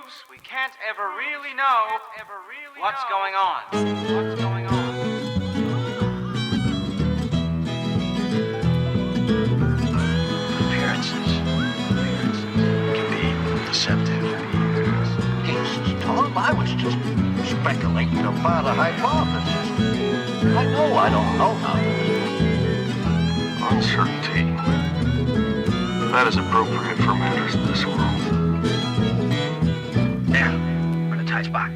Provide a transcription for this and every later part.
moves, we can't ever really know what's going on. Appearances can be deceptive. Tom, I was just speculating about a hypothesis. I know I don't know how this is. Uncertainty. That is appropriate for matters of this world. There, we're in a tight spot.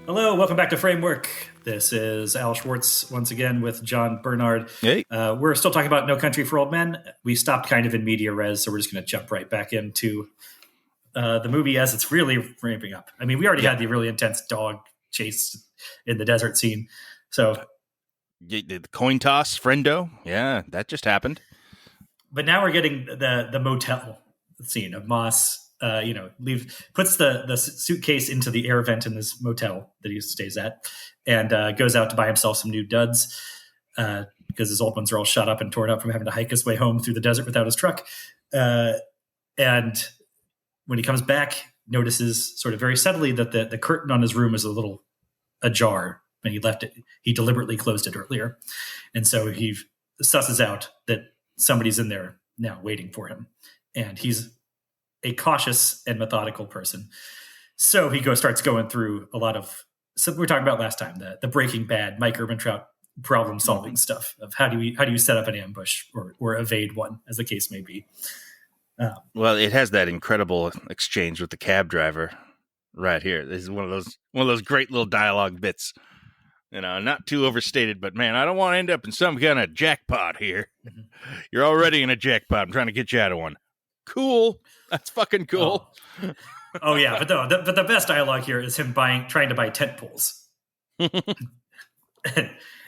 Hello, welcome back to Framework. This is Al Schwartz once again with John Bernard. Hey. We're still talking about No Country for Old Men. We stopped kind of in media res, so we're just going to jump right back into the movie as it's really ramping up. I mean, we already had the really intense dog chase in the desert scene. So The coin toss, friendo. Yeah, that just happened. But now we're getting the motel scene of Moss. Puts the suitcase into the air vent in this motel that he stays at, and goes out to buy himself some new duds because his old ones are all shot up and torn up from having to hike his way home through the desert without his truck. And when he comes back, notices sort of very subtly that the curtain on his room is a little ajar, and he left it. He deliberately closed it earlier, and so he susses out that somebody's in there now waiting for him, and he's a cautious and methodical person. So he starts going through a lot of, so we were talking about last time, the Breaking Bad, Mike Ehrmantraut problem solving stuff of how do you set up an ambush or evade one, as the case may be. Well, it has that incredible exchange with the cab driver right here. This is one of those great little dialogue bits. You know, not too overstated, but man, I don't want to end up in some kind of jackpot here. Mm-hmm. You're already in a jackpot. I'm trying to get you out of one. Cool. That's fucking cool. Oh yeah, but the best dialogue here is him trying to buy tent poles, and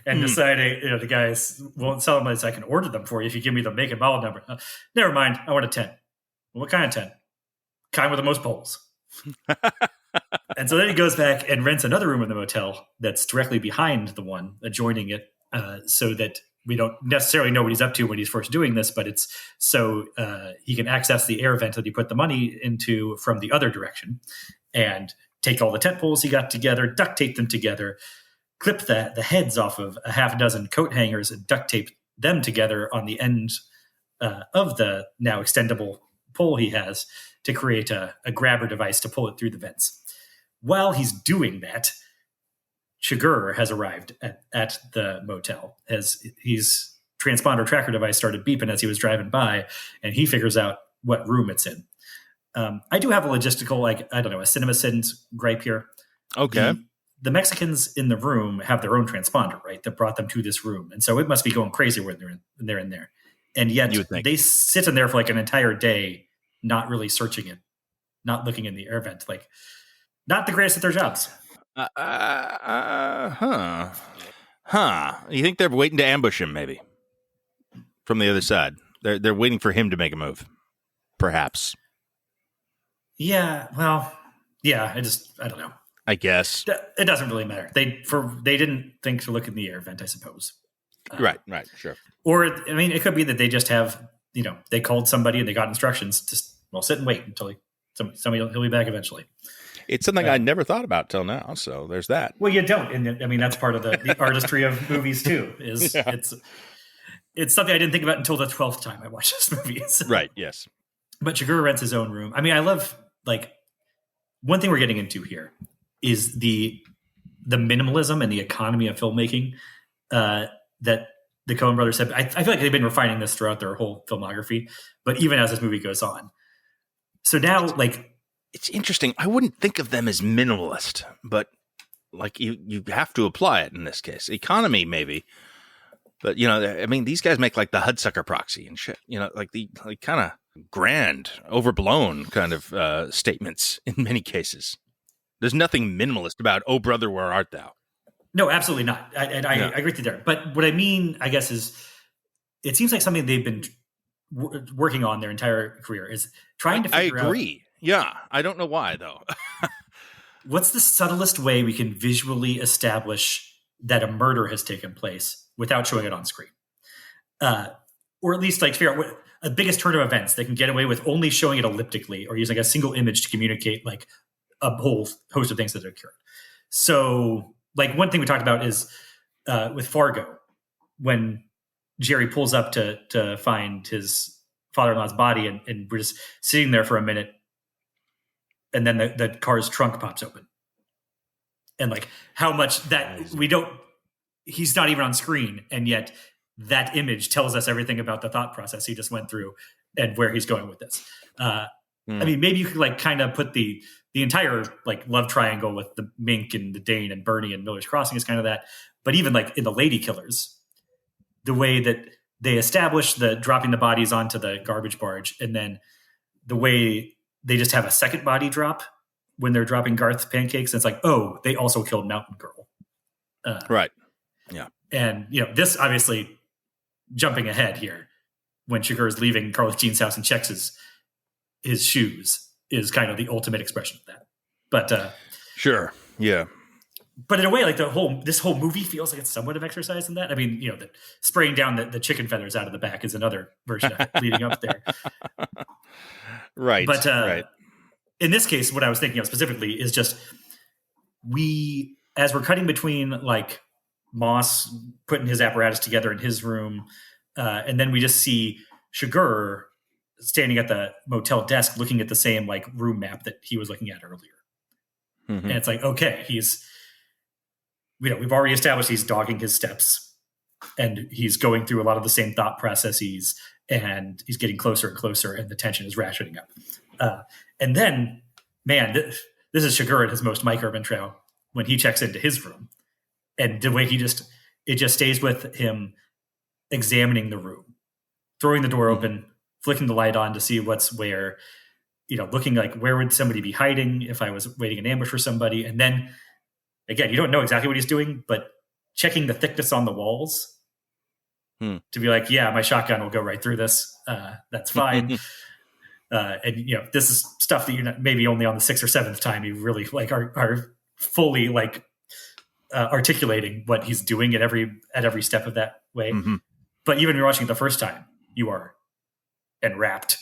deciding, the guys won't sell them as I can order them for you if you give me the make and model number. Never mind, I want a tent. What kind of tent? Kind with the most poles. And so then he goes back and rents another room in the motel that's directly behind the one adjoining it, so that we don't necessarily know what he's up to when he's first doing this, but it's so he can access the air vent that he put the money into from the other direction and take all the tent poles he got together, duct tape them together, clip the heads off of a half a dozen coat hangers and duct tape them together on the end of the now extendable pole he has to create a grabber device to pull it through the vents. While he's doing that, Chigurh has arrived at the motel. As his transponder tracker device started beeping as he was driving by, and he figures out what room it's in. I do have a logistical, a CinemaSins gripe here. Okay. The Mexicans in the room have their own transponder, right, that brought them to this room. And so it must be going crazy when they're in there. And yet they sit in there for like an entire day, not really searching it, not looking in the air vent, not the greatest at their jobs. You think they're waiting to ambush him, maybe from the other side? They're waiting for him to make a move, perhaps. Yeah. Well, yeah. I don't know. I guess it doesn't really matter. They didn't think to look in the air vent, I suppose. Right. Sure. Or it could be that they just have, they called somebody and they got instructions to sit and wait until he'll be back eventually. It's something I never thought about till now. So there's that. Well, you don't. And that's part of the artistry of movies too, is it's something I didn't think about until the 12th time I watched this movie. So. Right. Yes. But Chigurh rents his own room. I love, one thing we're getting into here is the minimalism and the economy of filmmaking that the Coen brothers have. I feel like they've been refining this throughout their whole filmography, but even as this movie goes on. So now, it's interesting. I wouldn't think of them as minimalist, but you have to apply it in this case. Economy, maybe, but these guys make the Hudsucker Proxy and shit. The kind of grand, overblown kind of statements in many cases. There's nothing minimalist about "Oh brother, where art thou?" No, absolutely not. I agree with you there. But what I mean, I guess, is it seems like something they've been working on their entire career is trying to figure out. I agree. Yeah. I don't know why, though. What's the subtlest way we can visually establish that a murder has taken place without showing it on screen? Or at least figure out a biggest turn of events. They can get away with only showing it elliptically or using a single image to communicate like a whole host of things that occurred. So, like one thing we talked about is with Fargo, when Jerry pulls up to find his father-in-law's body, and we're just sitting there for a minute, and then the car's trunk pops open, and like how much that we don't. He's not even on screen, and yet that image tells us everything about the thought process he just went through and where he's going with this. I mean, maybe you could like kind of put the entire like love triangle with the Mink and the Dane and Bernie and Miller's Crossing is kind of that. But even like in the Lady Killers, the way that they establish the dropping the bodies onto the garbage barge, and then the way they just have a second body drop when they're dropping Garth's pancakes. And it's like, oh, they also killed Mountain Girl. Right. Yeah. And, you know, this obviously jumping ahead here when Chigurh is leaving Carly Jean's house and checks his shoes is kind of the ultimate expression of that. But sure. Yeah. But in a way, like this whole movie feels like it's somewhat of exercise in that. I mean, you know, the spraying down the chicken feathers out of the back is another version of it leading up there. Right. But right. In this case, what I was thinking of specifically is just as we're cutting between like Moss putting his apparatus together in his room, and then we just see Chigurh standing at the motel desk looking at the same like room map that he was looking at earlier. And it's like, okay, we've already established he's dogging his steps, and he's going through a lot of the same thought processes, and he's getting closer and closer, and the tension is ratcheting up. And then, man, this is Chigurh at his most micro intro when he checks into his room, and the way it just stays with him examining the room, throwing the door open, flicking the light on to see what's where, you know, looking like where would somebody be hiding if I was waiting in ambush for somebody. And then again, you don't know exactly what he's doing, but checking the thickness on the walls to be like, yeah, my shotgun will go right through this. That's fine. And you know, this is stuff that you're not, maybe only on the 6th or 7th time you really like are fully like articulating what he's doing at every step of that way. But even when you're watching it the first time, you are enwrapped.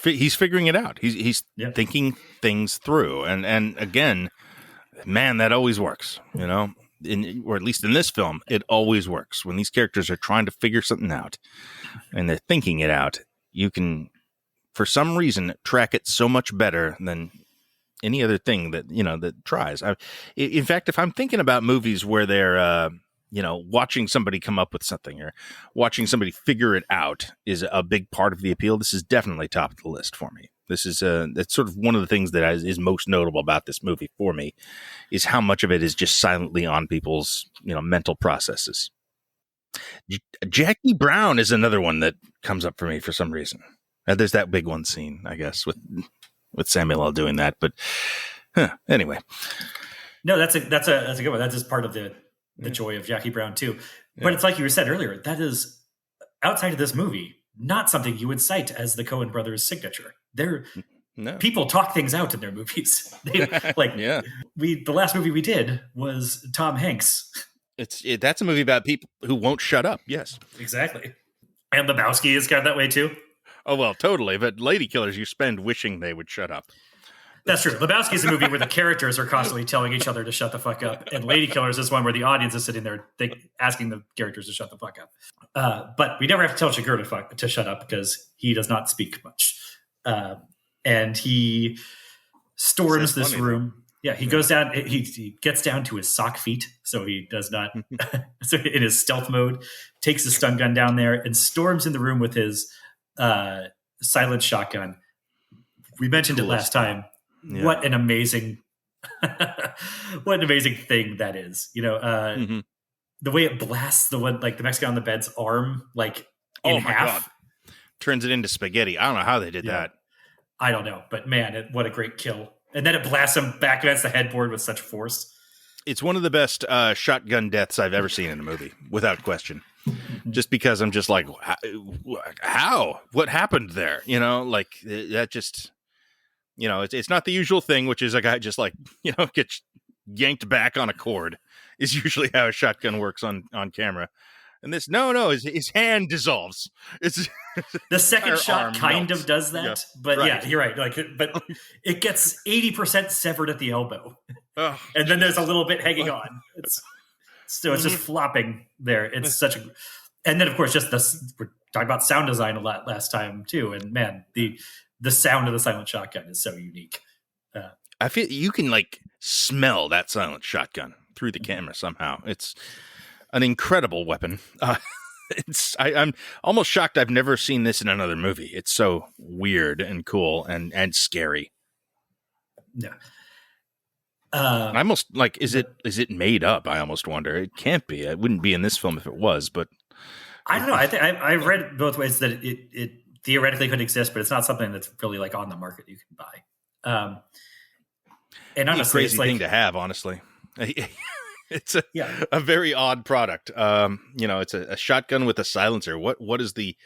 He's figuring it out. He's thinking things through, and again, man, that always works. You know, or at least in this film, it always works when these characters are trying to figure something out and they're thinking it out. You can, for some reason, track it so much better than any other thing that tries. In fact, if I'm thinking about movies where they're watching somebody come up with something or watching somebody figure it out is a big part of the appeal, this is definitely top of the list for me. This is that's sort of one of the things that is most notable about this movie for me, is how much of it is just silently on people's mental processes. Jackie Brown is another one that comes up for me for some reason. There's that big one scene, I guess, with Samuel L. doing that. But anyway, no, that's a good one. That's just part of the joy of Jackie Brown too. But it's like you said earlier, that is outside of this movie, not something you would cite as the Coen brothers' signature. People talk things out in their movies. The last movie we did was Tom Hanks. That's a movie about people who won't shut up. Yes, exactly. And Lebowski is kind of that way too. Oh, well, totally. But Lady Killers, you spend wishing they would shut up. That's true. Lebowski is a movie where the characters are constantly telling each other to shut the fuck up. And Lady Killers is one where the audience is sitting there asking the characters to shut the fuck up. But we never have to tell Chigurh to shut up because he does not speak much. And he storms this room. Yeah, he goes down. He gets down to his sock feet, so he does not. So in his stealth mode, takes his stun gun down there and storms in the room with his silent shotgun. We mentioned it last time. Yeah. What an amazing thing that is. The way it blasts the Mexican on the bed's arm, in half. God. Turns it into spaghetti. I don't know how they did that. I don't know, but man, what a great kill. And then it blasts him back against the headboard with such force. It's one of the best shotgun deaths I've ever seen in a movie, without question. Just because I'm just like, how? What happened there? That just, it's not the usual thing, which is a guy just gets yanked back on a cord is usually how a shotgun works on camera. And this, no, his hand dissolves. It's The second entire shot arm kind melts. of does that, Yeah, but right. yeah, you're right. Like, but it gets 80% severed at the elbow, Oh, and then there's a little bit hanging on. It's Mm-hmm. just flopping there. It's such a, and then of course just this. We're talking about sound design a lot last time too, and man, the sound of the silent shotgun is so unique. I feel you can like smell that silent shotgun through the camera somehow. It's an incredible weapon. I'm almost shocked I've never seen this in another movie. It's so weird and cool and scary. Yeah. I almost like, is it made up? I almost wonder. It can't be. It wouldn't be in this film if it was, but I don't know. I think I've read both ways that it theoretically could exist, but it's not something that's really like on the market you can buy. And honestly, it's a crazy it's like, thing to have, honestly. It's yeah. a very odd product. It's a shotgun with a silencer. What is the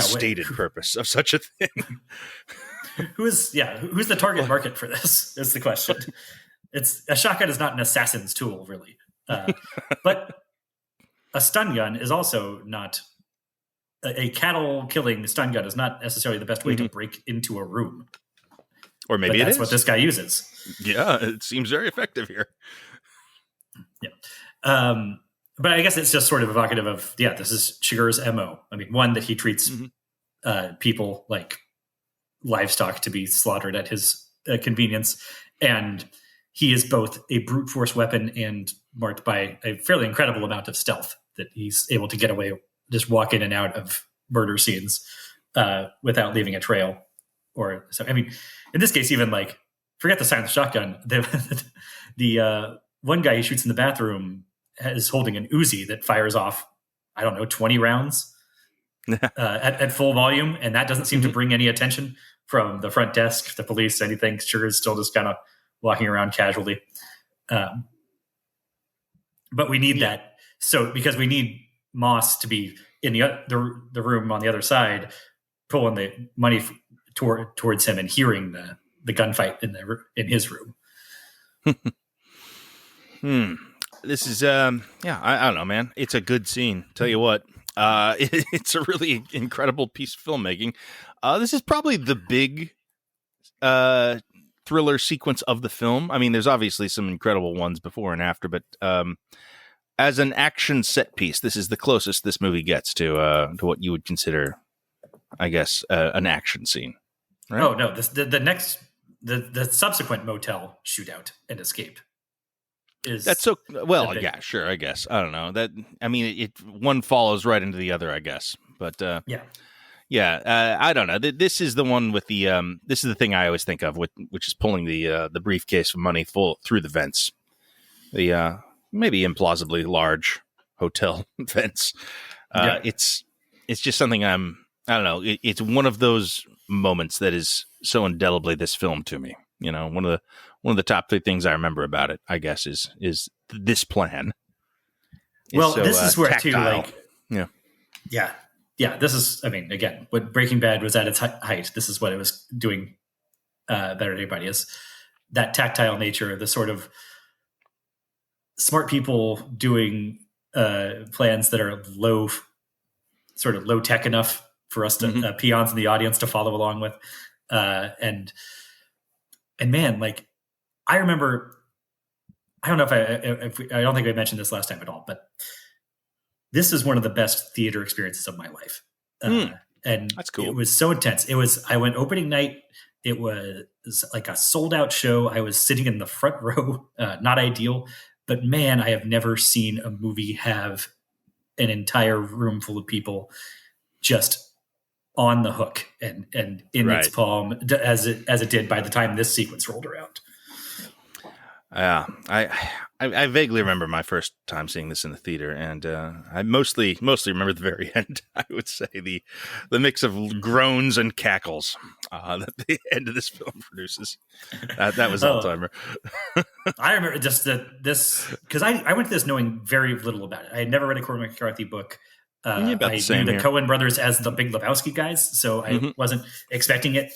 stated purpose of such a thing? Who's the target market for this is the question. It's a shotgun is not an assassin's tool, really. But a stun gun is also not a cattle killing stun gun is not necessarily the best way to break into a room. Or maybe that's it is what this guy uses. Yeah, it seems very effective here. Yeah. But I guess it's just sort of evocative of, this is Chigurh's MO. I mean, one, that he treats people like livestock to be slaughtered at his convenience. And he is both a brute force weapon and marked by a fairly incredible amount of stealth, that he's able to get away, just walk in and out of murder scenes without leaving a trail. Or so, I mean, in this case, even like, forget the silent shotgun. The one guy he shoots in the bathroom is holding an Uzi that fires off, 20 rounds at full volume. And that doesn't seem to bring any attention from the front desk, the police, anything. Sugar is still just kind of walking around casually. But we need that. So, because we need Moss to be in the room on the other side, pulling the money towards him and hearing the gunfight in his room. This is I don't know, man. It's a good scene. Tell you what, it's a really incredible piece of filmmaking. This is probably the big thriller sequence of the film. I mean, there's obviously some incredible ones before and after, but as an action set piece, this is the closest this movie gets to what you would consider, I guess, an action scene. Right? Oh no, the subsequent motel shootout and escape is that's so well. Yeah, sure. I guess I don't know that. I mean, it one follows right into the other, I guess. But I don't know. This is the one with the this is the thing I always think of, which is pulling the briefcase of money full through the vents, the maybe implausibly large hotel vents. It's just something I don't know. It's one of those moments that is so indelibly this film to me. You know, one of the top 3 things I remember about it, I guess, is this plan. Well, so, this is where tactile. too, like, yeah. This is, I mean, again, when Breaking Bad was at its height, this is what it was doing better than anybody, is that tactile nature, the sort of smart people doing plans that are low tech enough for us to peons in the audience to follow along with, and man, like, I remember, I don't know if I don't think I mentioned this last time at all, but this is one of the best theater experiences of my life. And that's cool. It was so intense. I went opening night. It was like a sold out show. I was sitting in the front row, not ideal, but man, I have never seen a movie have an entire room full of people just on the hook and in its palm as it did by the time this sequence rolled around. Yeah, I vaguely remember my first time seeing this in the theater, and I mostly remember the very end. I would say the mix of groans and cackles that the end of this film produces. That was all timer. I remember just this because I went to this knowing very little about it. I had never read a Cormac McCarthy book. I knew the Coen brothers as the Big Lebowski guys, so I wasn't expecting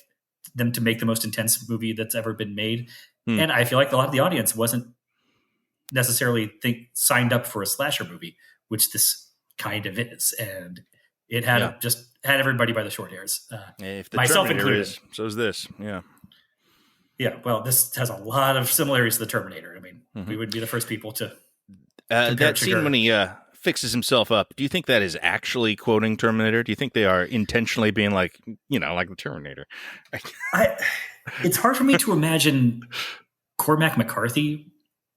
them to make the most intense movie that's ever been made. And I feel like a lot of the audience wasn't necessarily signed up for a slasher movie, which this kind of is, and it had just had everybody by the short hairs, If the myself Terminator included. is, so is this. Yeah. Yeah, well, this has a lot of similarities to the Terminator. I mean, we would be the first people to That scene when he fixes himself up, do you think that is actually quoting Terminator? Do you think they are intentionally being like, like the Terminator? It's hard for me to imagine Cormac McCarthy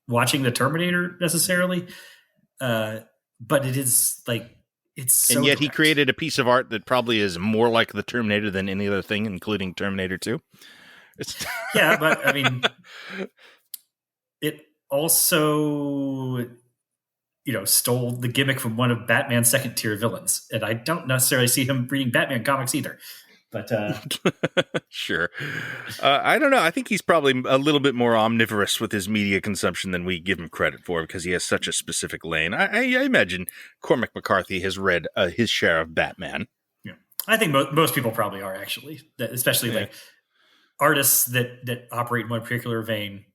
watching the Terminator necessarily, but it is like it's so. And yet direct. he created a piece of art that probably is more like the Terminator than any other thing, including Terminator 2. Yeah, but I mean, it also, stole the gimmick from one of Batman's second tier villains, and I don't necessarily see him reading Batman comics either. But sure, I don't know. I think he's probably a little bit more omnivorous with his media consumption than we give him credit for because he has such a specific lane. I imagine Cormac McCarthy has read his share of Batman. Yeah, I think most people probably are actually, especially like artists that operate in one particular vein.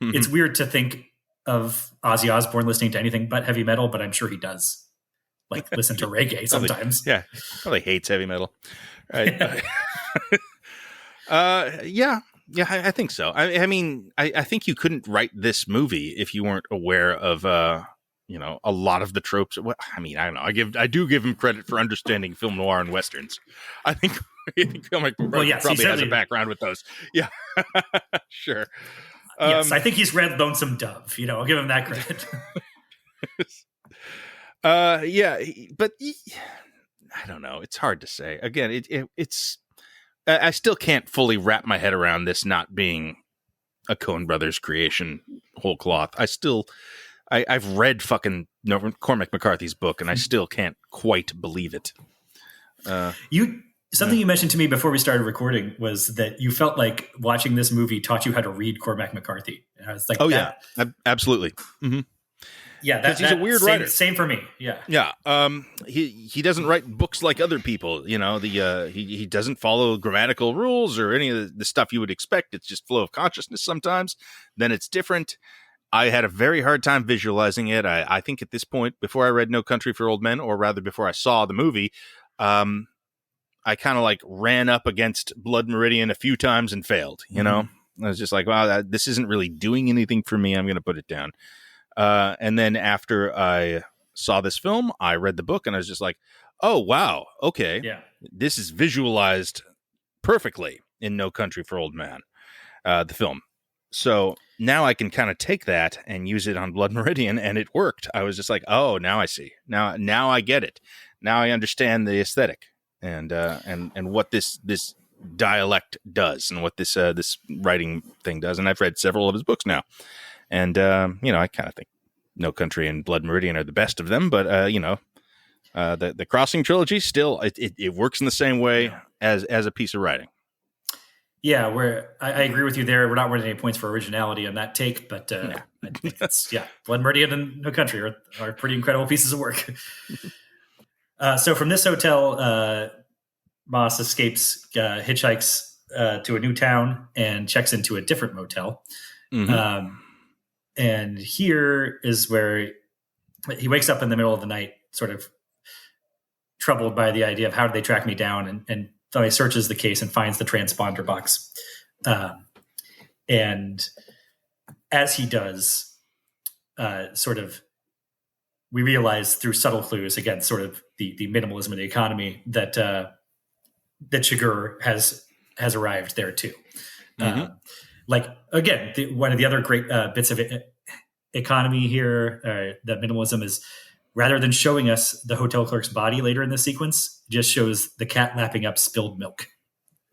It's weird to think of Ozzy Osbourne listening to anything but heavy metal, but I'm sure he does listen to reggae sometimes. Probably hates heavy metal. Right. I think so. I mean, I think you couldn't write this movie if you weren't aware of, a lot of the tropes. I mean, I don't know. I do give him credit for understanding film noir and westerns. I think film probably has a background with those. Yeah, sure. Yes, I think he's read Lonesome Dove. I'll give him that credit. But I don't know. It's hard to say. Again, it's. I still can't fully wrap my head around this not being a Coen Brothers creation, whole cloth. I've read fucking Cormac McCarthy's book, and I still can't quite believe it. Something you mentioned to me before we started recording was that you felt like watching this movie taught you how to read Cormac McCarthy. And I was like, yeah, absolutely. Mm-hmm. Yeah, he's a weird writer. Same for me. Yeah, yeah. He doesn't write books like other people. He doesn't follow grammatical rules or any of the stuff you would expect. It's just flow of consciousness sometimes. Then it's different. I had a very hard time visualizing it. I think at this point, before I read No Country for Old Men, or rather before I saw the movie, I kind of ran up against Blood Meridian a few times and failed. I was just like, wow, this isn't really doing anything for me. I'm going to put it down. And then after I saw this film, I read the book and I was just like, oh, wow. Okay. Yeah. This is visualized perfectly in No Country for Old Men, the film. So now I can kind of take that and use it on Blood Meridian, and it worked. I was just like, oh, now I see. Now I get it. Now I understand the aesthetic and what this dialect does and what this writing thing does. And I've read several of his books now. And, I kind of think No Country and Blood Meridian are the best of them. But, the Crossing trilogy still, it works in the same way as a piece of writing. Yeah, I agree with you there. We're not winning any points for originality on that take, but I think it's, Blood Meridian and No Country are pretty incredible pieces of work. So from this hotel, Moss escapes, hitchhikes to a new town and checks into a different motel. Mm-hmm. And here is where he wakes up in the middle of the night, sort of troubled by the idea of how did they track me down, and so he searches the case and finds the transponder box. And as he does, we realize through subtle clues, again, sort of the minimalism of the economy, that Chigurh has arrived there too. Mm-hmm. One of the other great bits of economy here, that minimalism is, rather than showing us the hotel clerk's body later in the sequence, just shows the cat lapping up spilled milk.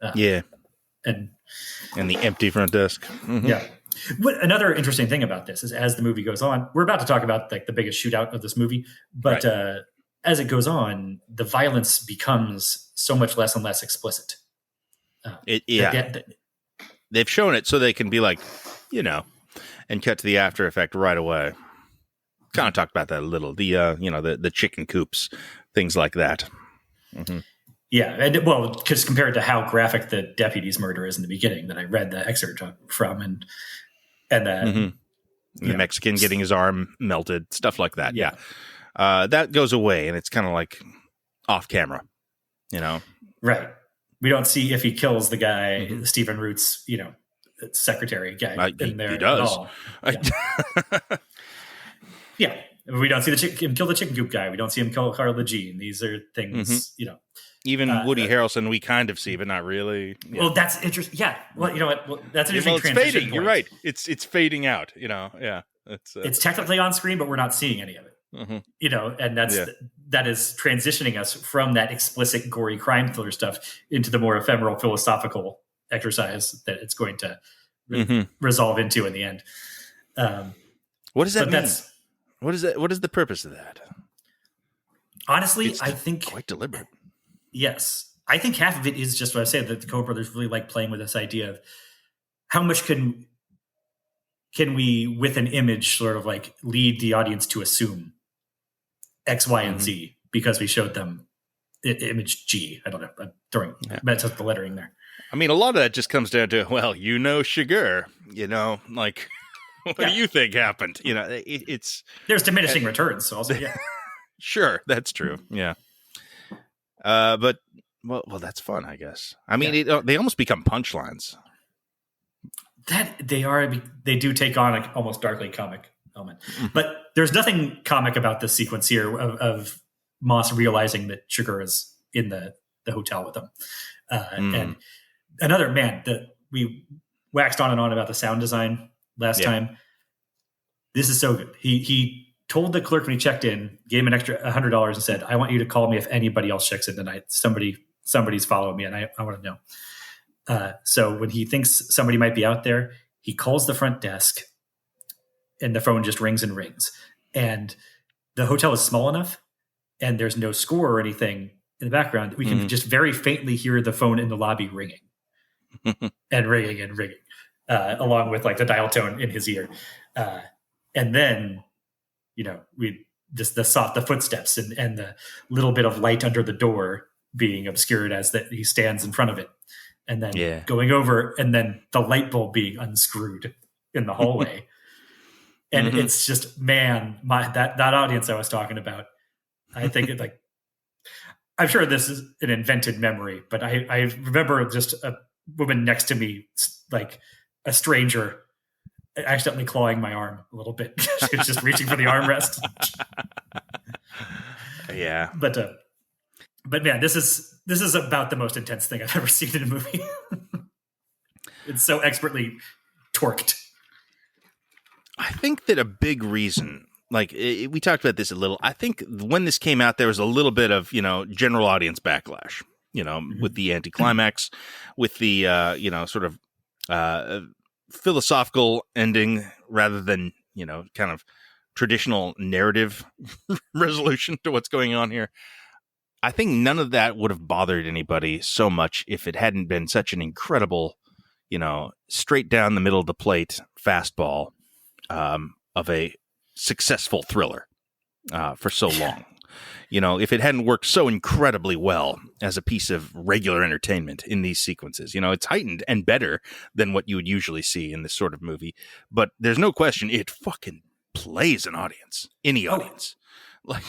And the empty front desk. Mm-hmm. Yeah. Another interesting thing about this is, as the movie goes on, we're about to talk about the biggest shootout of this movie, but right. As it goes on, the violence becomes so much less and less explicit. They've shown it so they can be like, and cut to the after effect right away. Kind of talked about that a little. The chicken coops, things like that. Mm-hmm. Yeah, and because compared to how graphic the deputy's murder is in the beginning, that I read the excerpt from, and mm-hmm. The Mexican getting his arm melted, stuff like that. Yeah. that goes away, and it's kind of like off camera, you know. Right. We don't see if he kills the guy, Stephen Root's, secretary guy in there he does. at all. Yeah. Yeah. We don't see him kill the chicken coop guy. We don't see him kill Carla Jean. These are things, Even Woody Harrelson, we kind of see, but not really. Yeah. Well, that's interesting. Yeah. Well, you know what? Well, that's an interesting it's transition fading. point. You're right. It's fading out. Yeah. It's technically on screen, but we're not seeing any of it. And that is transitioning us from that explicit, gory crime thriller stuff into the more ephemeral philosophical exercise that it's going to resolve into in the end. What does that mean? What is the purpose of that? Honestly, I think quite deliberate. Yes. I think half of it is just what I said, that the Coen brothers really like playing with this idea of how much can we, with an image, sort of like lead the audience to assume X, Y, and Z because we showed them image G. I don't know. I'm throwing that's just the lettering there. I mean, a lot of that just comes down to, sugar, like, what do you think happened? It's there's diminishing returns. So also, yeah, sure, that's true. Yeah. But that's fun, I guess. I mean, they almost become punchlines. That they do take on an almost darkly comic element, but there's nothing comic about this sequence here of Moss realizing that Sugar is in the hotel with him. And another that we waxed on and on about the sound design last time. This is so good. He told the clerk when he checked in, gave him an extra $100 and said, "I want you to call me if anybody else checks in tonight. Somebody's following me, and I want to know." So when he thinks somebody might be out there, he calls the front desk, and the phone just rings and rings. And the hotel is small enough, and there's no score or anything in the background. We can just very faintly hear the phone in the lobby ringing and ringing and ringing, along with like the dial tone in his ear. And then, we just the footsteps and the little bit of light under the door being obscured as that he stands in front of it. And then going over, and then the light bulb being unscrewed in the hallway. And it's just, that audience I was talking about, I think I'm sure this is an invented memory, but I remember just a woman next to me, like a stranger, accidentally clawing my arm a little bit. She was just reaching for the armrest. Yeah. But man, this is about the most intense thing I've ever seen in a movie. It's so expertly torqued. I think that a big reason, like we talked about this a little, I think when this came out, there was a little bit of, general audience backlash, with the anticlimax, with the, sort of philosophical ending rather than, kind of traditional narrative resolution to what's going on here. I think none of that would have bothered anybody so much if it hadn't been such an incredible, straight down the middle of the plate fastball of a successful thriller for so long. If it hadn't worked so incredibly well as a piece of regular entertainment in these sequences, it's heightened and better than what you would usually see in this sort of movie. But there's no question it fucking plays an audience, any audience.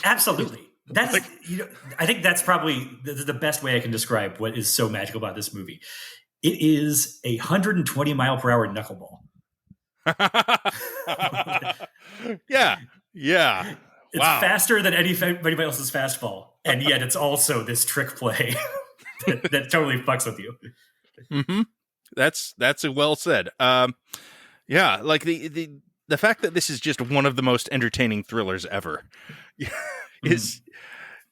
Absolutely. That's I think that's probably the best way I can describe what is so magical about this movie. It is 120 mile per hour knuckleball. Yeah. It's faster than anybody else's fastball, and yet it's also this trick play that totally fucks with you. Mm-hmm. That's well said. Yeah, like the fact that this is just one of the most entertaining thrillers ever is,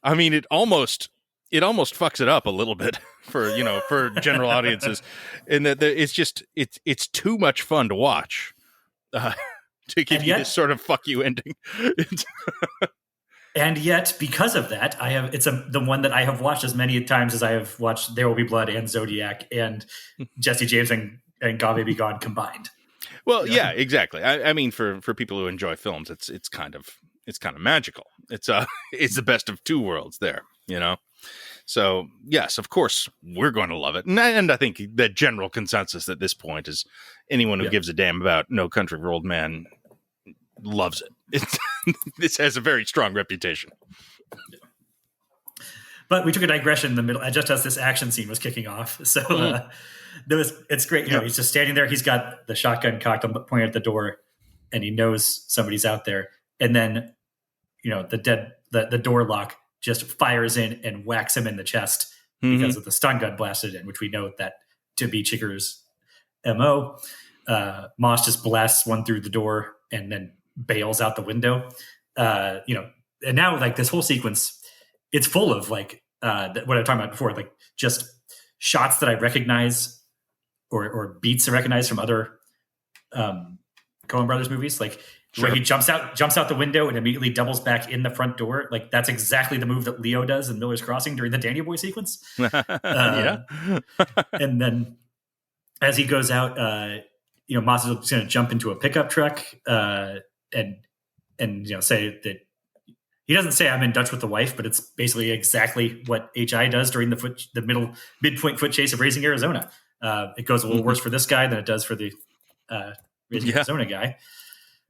I mean, it almost fucks it up a little bit for general audiences, in that it's too much fun to watch. To give you this sort of fuck you ending. And yet, because of that, it's the one that I have watched as many times as I have watched There Will Be Blood and Zodiac and Jesse James and God May Be Gone combined. Well, yeah, exactly. I mean, for people who enjoy films, it's kind of magical. It's the best of two worlds there, So yes, of course, we're going to love it, and I think the general consensus at this point is anyone who gives a damn about No Country for Old Men loves it. This has a very strong reputation. But we took a digression in the middle, just as this action scene was kicking off. So it's great. You know, he's just standing there. He's got the shotgun cocked, pointed at the door, and he knows somebody's out there. And then, you know, the door lock just fires in and whacks him in the chest because of the stun gun blasted in, which we know that to be Chigurh's MO. Moss just blasts one through the door and then bails out the window. You know, and now like this whole sequence, it's full of like what I was talking about before, like just shots that I recognize or beats I recognize from other Coen Brothers movies, like where he jumps out the window and immediately doubles back in the front door. Like that's exactly the move that Leo does in Miller's Crossing during the Danny Boy sequence. And then as he goes out, you know, Moss is going to jump into a pickup truck and you know say that. He doesn't say I'm in Dutch with the wife, but it's basically exactly what HI does during the midpoint foot chase of Raising Arizona. It goes a little worse for this guy than it does for the Raising Arizona guy.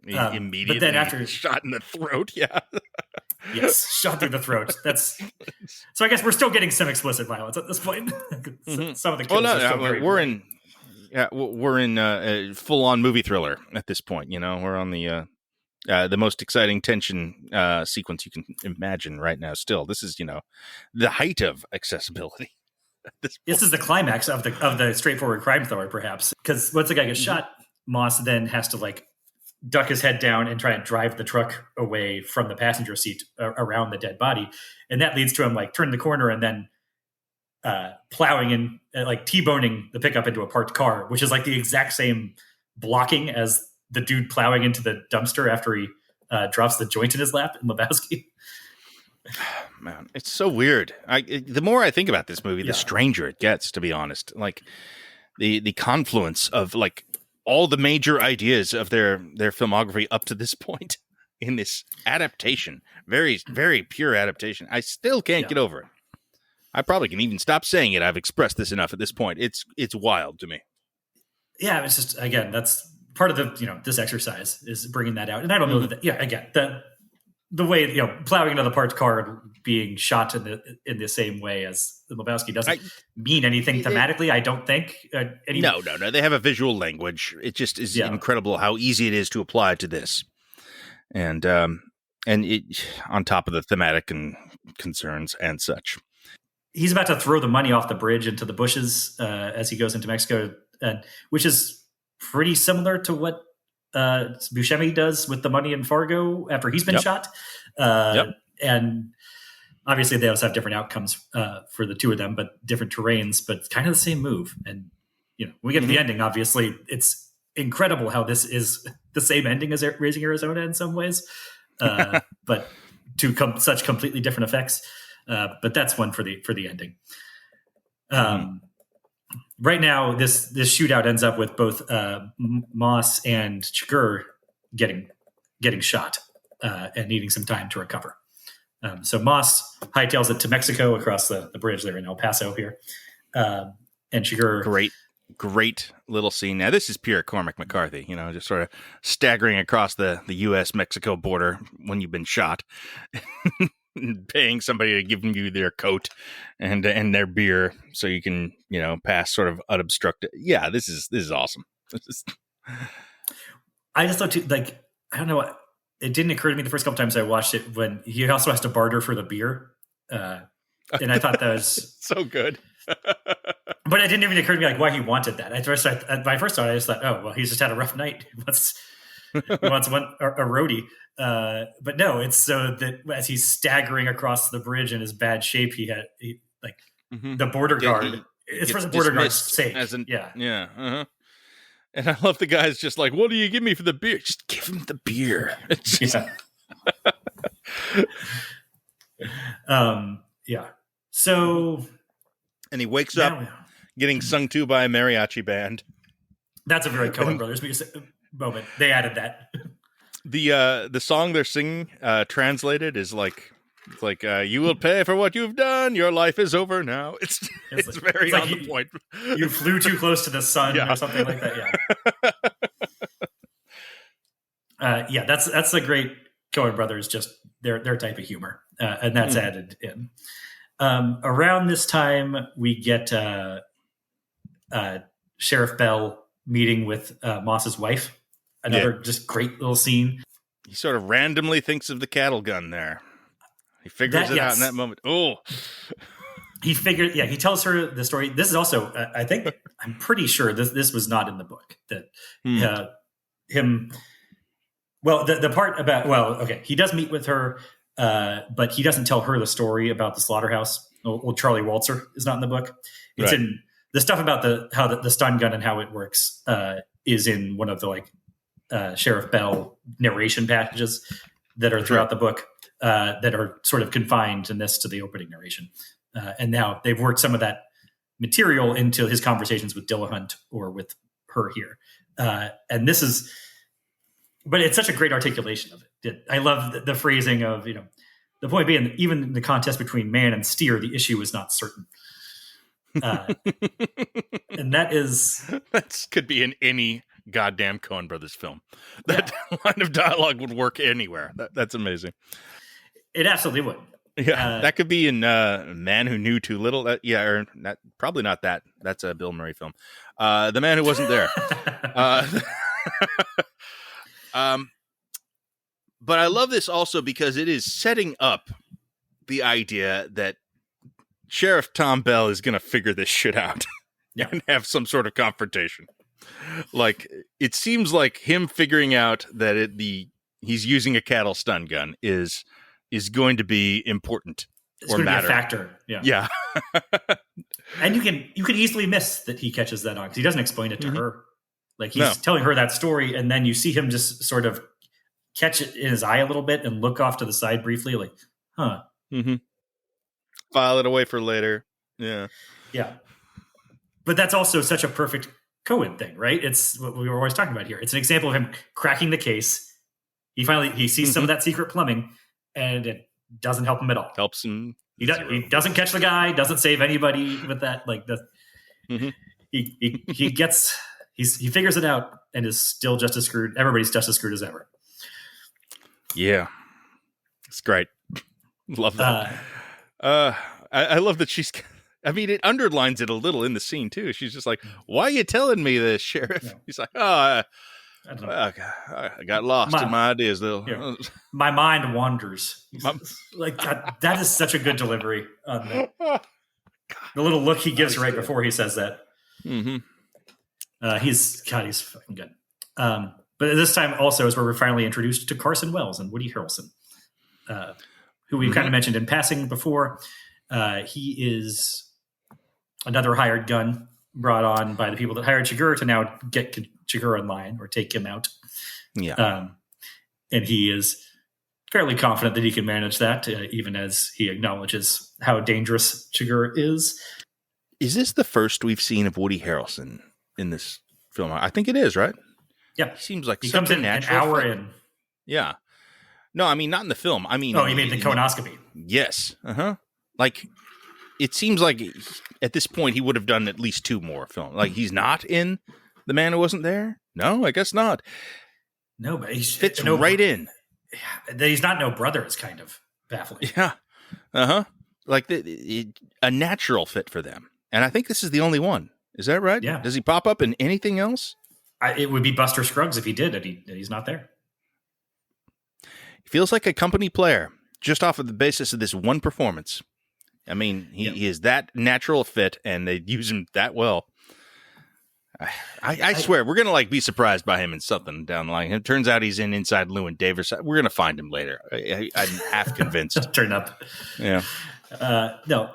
Immediately, but then after shot in the throat, yes, shot through the throat. That's so. I guess we're still getting some explicit violence at this point. Some of the kills are still very we're in a full-on movie thriller at this point. You know, we're on the most exciting tension sequence you can imagine right now. Still, this is, you know, the height of accessibility. This is the climax of the straightforward crime thriller, perhaps, because once the guy gets shot, Moss then has to like duck his head down and try and drive the truck away from the passenger seat around the dead body, and that leads to him like turning the corner and then plowing in, like T-boning the pickup into a parked car, which is like the exact same blocking as the dude plowing into the dumpster after he drops the joint in his lap in Lebowski. Man, it's so weird. The more I think about this movie, the stranger it gets, to be honest. Like the confluence of like all the major ideas of their filmography up to this point in this adaptation, very, very pure adaptation. I still can't get over it. I probably can even stop saying it. I've expressed this enough at this point. It's wild to me. Yeah, it's just, again, that's part of the, you know, this exercise is bringing that out. And I don't know that, again, the way, you know, plowing into the parked car being shot in the same way as the Lebowski doesn't mean anything thematically, I don't think. No. They have a visual language. It just is incredible how easy it is to apply to this. And it, on top of the thematic and concerns and such. He's about to throw the money off the bridge into the bushes as he goes into Mexico, which is pretty similar to what Buscemi does with the money in Fargo after he's been shot. And obviously they also have different outcomes for the two of them, but different terrains, but kind of the same move. And, you know, when we get to the ending, obviously it's incredible how this is the same ending as Raising Arizona in some ways, but to such completely different effects. But that's one for the ending. Right now, this shootout ends up with both Moss and Chigurh getting shot and needing some time to recover. So Moss hightails it to Mexico across the bridge there in El Paso here, and Chigurh. Great little scene. Now this is pure Cormac McCarthy. You know, just sort of staggering across the U.S.-Mexico border when you've been shot. Paying somebody to give you their coat and their beer so you can, you know, pass sort of unobstructed. Yeah, this is awesome. I just thought too, like, I don't know, it didn't occur to me the first couple times I watched it when he also has to barter for the beer, and I thought that was so good. But it didn't even occur to me like why he wanted that. My first thought, I just thought, oh well, he's just had a rough night. He wants a roadie. But no, it's so that as he's staggering across the bridge in his bad shape, the border guard. It's for the border guard's sake. Uh-huh. And I love the guy's just like, "What do you give me for the beer?" Just give him the beer. So, and he wakes up getting sung to by a mariachi band. That's a very Coen Brothers moment. They added that. The song they're singing translated is like you will pay for what you've done. Your life is over now. It's very on the point. You flew too close to the sun or something like that. Yeah. That's a great Coen brothers, just their type of humor, and that's added in. Around this time, we get Sheriff Bell meeting with Moss's wife. Another just great little scene. He sort of randomly thinks of the cattle gun there. He figures it out in that moment. Oh, he figured. Yeah, he tells her the story. This is also, I'm pretty sure this was not in the book. That him. Well, the part about he does meet with her, but he doesn't tell her the story about the slaughterhouse. Well, Charlie Walzer is not in the book. It's in the stuff about how the stun gun and how it works is in one of the Sheriff Bell narration passages that are throughout the book that are sort of confined in this to the opening narration. And now they've worked some of that material into his conversations with Dillahunt or with her here. And this is, but it's such a great articulation of it. I love the phrasing of, the point being, even in the contest between man and steer, the issue is not certain. And that could be in any goddamn Coen Brothers film. That line of dialogue would work anywhere. That's amazing. It absolutely would. Yeah, that could be in Man Who Knew Too Little. Or not, probably not that. That's a Bill Murray film. The Man Who Wasn't There. But I love this also because it is setting up the idea that Sheriff Tom Bell is going to figure this shit out and have some sort of confrontation. It seems like him figuring out that he's using a cattle stun gun is going to be important. It's going to be a factor. Yeah. And you can easily miss that he catches that on because he doesn't explain it to her. He's telling her that story, and then you see him just sort of catch it in his eye a little bit and look off to the side briefly, huh. Mm-hmm. File it away for later. Yeah. Yeah. But that's also such a perfect Coen thing, right? It's what we were always talking about here. It's an example of him cracking the case. He sees some of that secret plumbing, and it doesn't help him at all. Helps him. He doesn't catch the guy, doesn't save anybody with that. He figures it out and is still just as screwed. Everybody's just as screwed as ever. Yeah. It's great. Love that. I love that it underlines it a little in the scene too. She's just like, "Why are you telling me this, Sheriff?" Yeah. He's like, "Oh, I got lost in my ideas, though. My mind wanders." That is such a good delivery on the little look he gives right before he says that. Mm-hmm. He's fucking good. But this time also is where we're finally introduced to Carson Wells and Woody Harrelson, who we've kind of mentioned in passing before. He is another hired gun brought on by the people that hired Chigurh to now get Chigurh in line or take him out. Yeah. And he is fairly confident that he can manage that, even as he acknowledges how dangerous Chigurh is. Is this the first we've seen of Woody Harrelson in this film? I think it is, right? Yeah. He seems like he such comes in an hour in. Yeah. No, I mean, not in the film. I mean... Oh, you mean the Coen-Oscopy? Yes. Uh-huh. It seems like at this point he would have done at least 2 more films. He's not in The Man Who Wasn't There? No, I guess not. No, but he fits right in. That he's not No Brother is kind of baffling. Yeah. Uh-huh. A natural fit for them. And I think this is the only one. Is that right? Yeah. Does he pop up in anything else? It would be Buster Scruggs if he did, and he's not there. He feels like a company player just off of the basis of this one performance. I mean, he is that natural fit, and they use him that well. I swear, we're going to be surprised by him in something down the line. It turns out he's in Inside Llewyn Davis. We're going to find him later. I'm half convinced. Turn up. Yeah. No.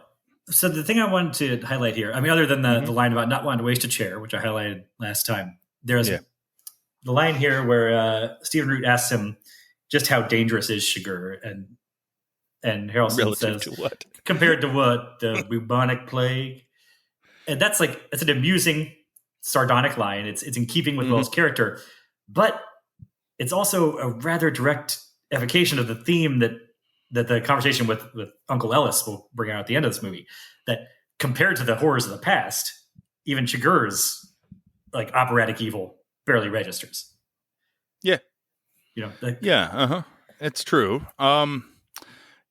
So the thing I wanted to highlight here, I mean, other than the line about not wanting to waste a chair, which I highlighted last time, there's the line here where Stephen Root asks him just how dangerous is Chigurh, and Harrelson Relative says, to what? Compared to what? The bubonic plague? And that's it's an amusing, sardonic line. It's in keeping with Wells' character, but it's also a rather direct evocation of the theme that the conversation with Uncle Ellis will bring out at the end of this movie, that compared to the horrors of the past, even Chigurh's operatic evil barely registers. Yeah. Yeah. Uh-huh. it's true.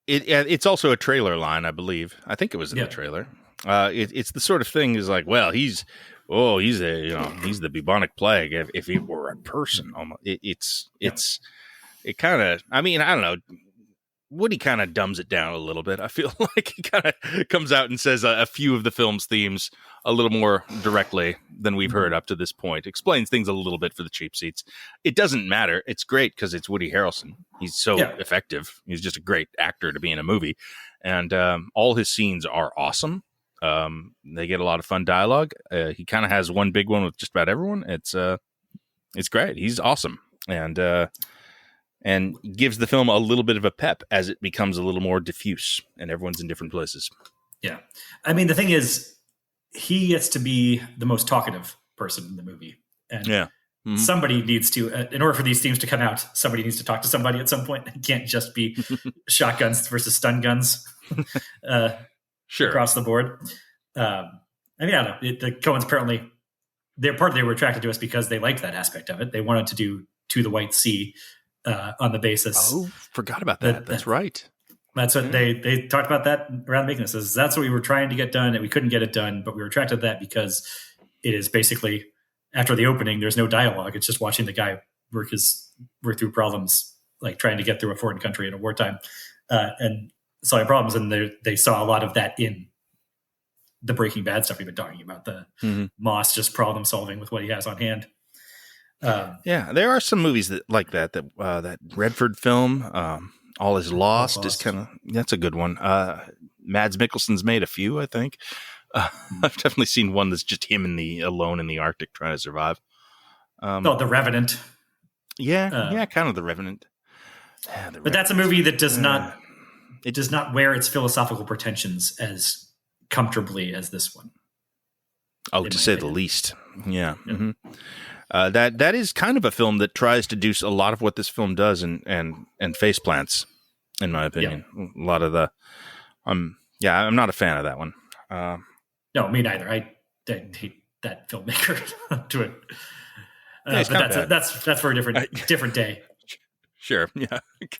It's also a trailer line, I believe. I think it was in the trailer. It's the sort of thing is like, well, he's the bubonic plague. If he were a person, almost, it kind of. I mean, I don't know. Woody kind of dumbs it down a little bit. I feel like he kind of comes out and says a few of the film's themes a little more directly than we've heard up to this point. Explains things a little bit for the cheap seats. It doesn't matter. It's great because it's Woody Harrelson. He's so effective. He's just a great actor to be in a movie. And all his scenes are awesome. They get a lot of fun dialogue. He kind of has one big one with just about everyone. It's great. He's awesome. And gives the film a little bit of a pep as it becomes a little more diffuse and everyone's in different places. Yeah. I mean, the thing is, he gets to be the most talkative person in the movie. And somebody needs to, in order for these themes to come out, somebody needs to talk to somebody at some point. It can't just be shotguns versus stun guns across the board. I mean, I don't know. The Coens apparently, they were attracted to us because they liked that aspect of it. They wanted to do To the White Sea, on the basis. Oh, forgot about that. That's right. That's what they talked about that around making this. That's what we were trying to get done, and we couldn't get it done, but we were attracted to that because it is basically, after the opening, there's no dialogue. It's just watching the guy work through problems, like trying to get through a foreign country in a wartime, and solving problems. And they saw a lot of that in the Breaking Bad stuff we've been talking about. The Moss just problem solving with what he has on hand. There are some movies that that Redford film, All Is Lost is kind of, that's a good one. Mads Mikkelsen's made a few, I think. I've definitely seen one that's just him alone in the Arctic trying to survive. The Revenant. Kind of The Revenant. But that's a movie that does not wear its philosophical pretensions as comfortably as this one. Oh, to say the least. Yeah. Mm-hmm. That is kind of a film that tries to do a lot of what this film does and face plants, in my opinion. A lot of the, I'm not a fan of that one. No, me neither. I hate that filmmaker to it. But that's for a different day. Sure. Yeah. Okay.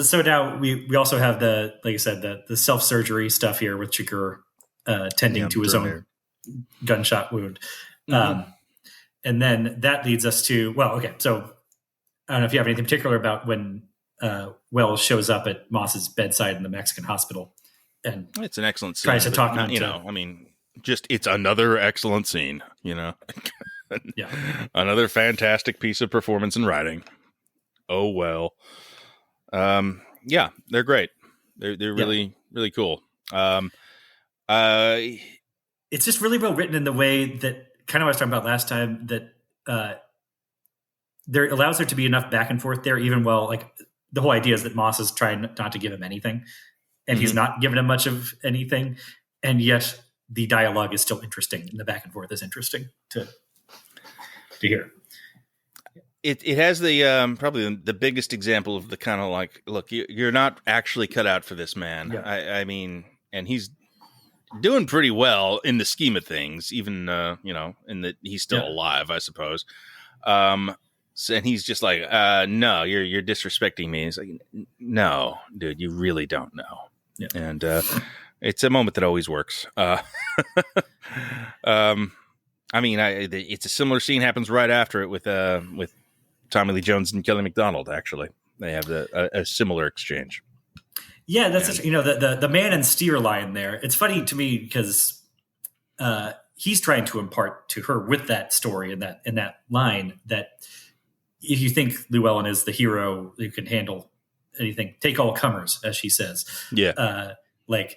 So now we also have like I said, the self-surgery stuff here with Chigurh tending to his own gunshot wound. And then that leads us to, so I don't know if you have anything particular about when Wells shows up at Moss's bedside in the Mexican hospital. And it's an excellent scene. Tries to talk him it's another excellent scene, Another fantastic piece of performance and writing. Oh, well. They're great. They're really, really cool. It's just really well written in the way that, kind of what I was talking about last time, that there allows there to be enough back and forth there, even while, like, the whole idea is that Moss is trying not to give him anything, and he's not giving him much of anything, and yet the dialogue is still interesting, and the back and forth is interesting to hear. It has the probably the biggest example of the kind of like, look, you're not actually cut out for this, man. Yeah. I mean, and he's doing pretty well in the scheme of things, even in that he's still alive, I suppose. And he's just like, no, you're disrespecting me. He's like, no, dude, you really don't know. Yeah. And it's a moment that always works. It's a similar scene happens right after it with Tommy Lee Jones and Kelly MacDonald. Actually, they have a similar exchange. Yeah, that's the man and steer line there. It's funny to me because he's trying to impart to her with that story and that line that if you think Llewellyn is the hero who can handle anything, take all comers, as she says. Yeah. But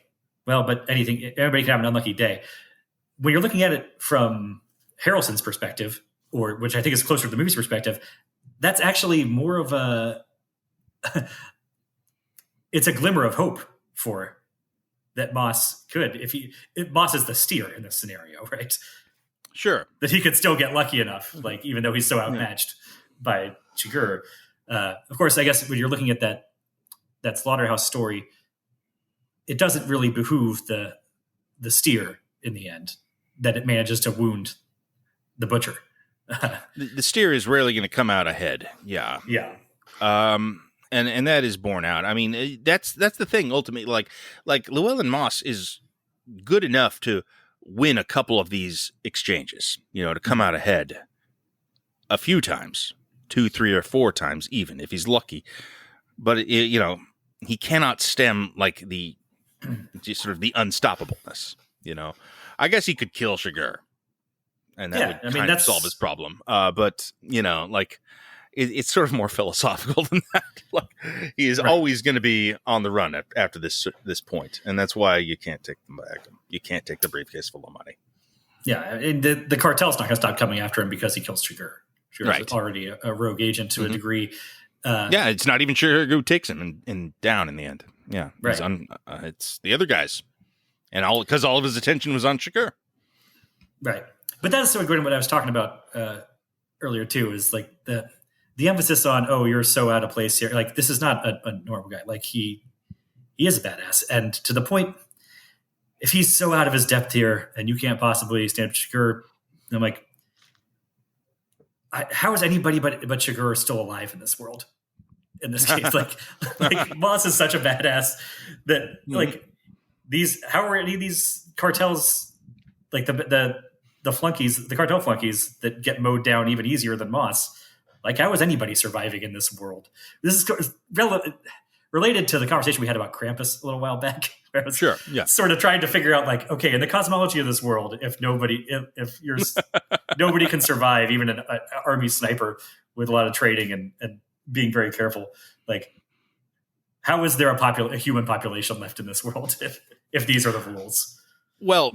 everybody can have an unlucky day. When you're looking at it from Harrelson's perspective, or which I think is closer to the movie's perspective, that's actually more of it's a glimmer of hope for that Moss could, Moss is the steer in this scenario, right? Sure. That he could still get lucky enough, like, even though he's so outmatched by Chigurh. Of course, I guess when you're looking at that slaughterhouse story, it doesn't really behoove the steer in the end that it manages to wound the butcher. The steer is rarely going to come out ahead. Yeah. Yeah. And that is borne out. I mean, that's the thing. Ultimately, like Llewellyn Moss is good enough to win a couple of these exchanges. To come out ahead a few times, 2, 3, or 4 times, even if he's lucky. But he cannot stem like the just sort of the unstoppableness. I guess he could kill Chigurh, and that would kind of solve his problem. But it's sort of more philosophical than that. Like, he is always going to be on the run after this point, and that's why you can't take them back. You can't take the briefcase full of money. Yeah, and the cartel's not going to stop coming after him because he kills Chigurh. Chigurh's already a rogue agent to a degree. It's not even Chigurh who takes him and down in the end. Yeah, right. It's the other guys, and because all of his attention was on Chigurh. Right, but that's so good. What I was talking about earlier too is like the emphasis on, oh, you're so out of place here. Like, this is not a normal guy. Like, he is a badass. And to the point, if he's so out of his depth here and you can't possibly stand up to Chigurh, I'm like, how is anybody but Chigurh still alive in this world? In this case, like Moss is such a badass that how are any of these cartels, like the flunkies, the cartel flunkies that get mowed down even easier than Moss? Like, how is anybody surviving in this world? This is related to the conversation we had about Krampus a little while back. Sure, yeah. Sort of trying to figure out, like, okay, in the cosmology of this world, if nobody can survive, even an army sniper with a lot of training and being very careful, like, how is there a human population left in this world if these are the rules? Well,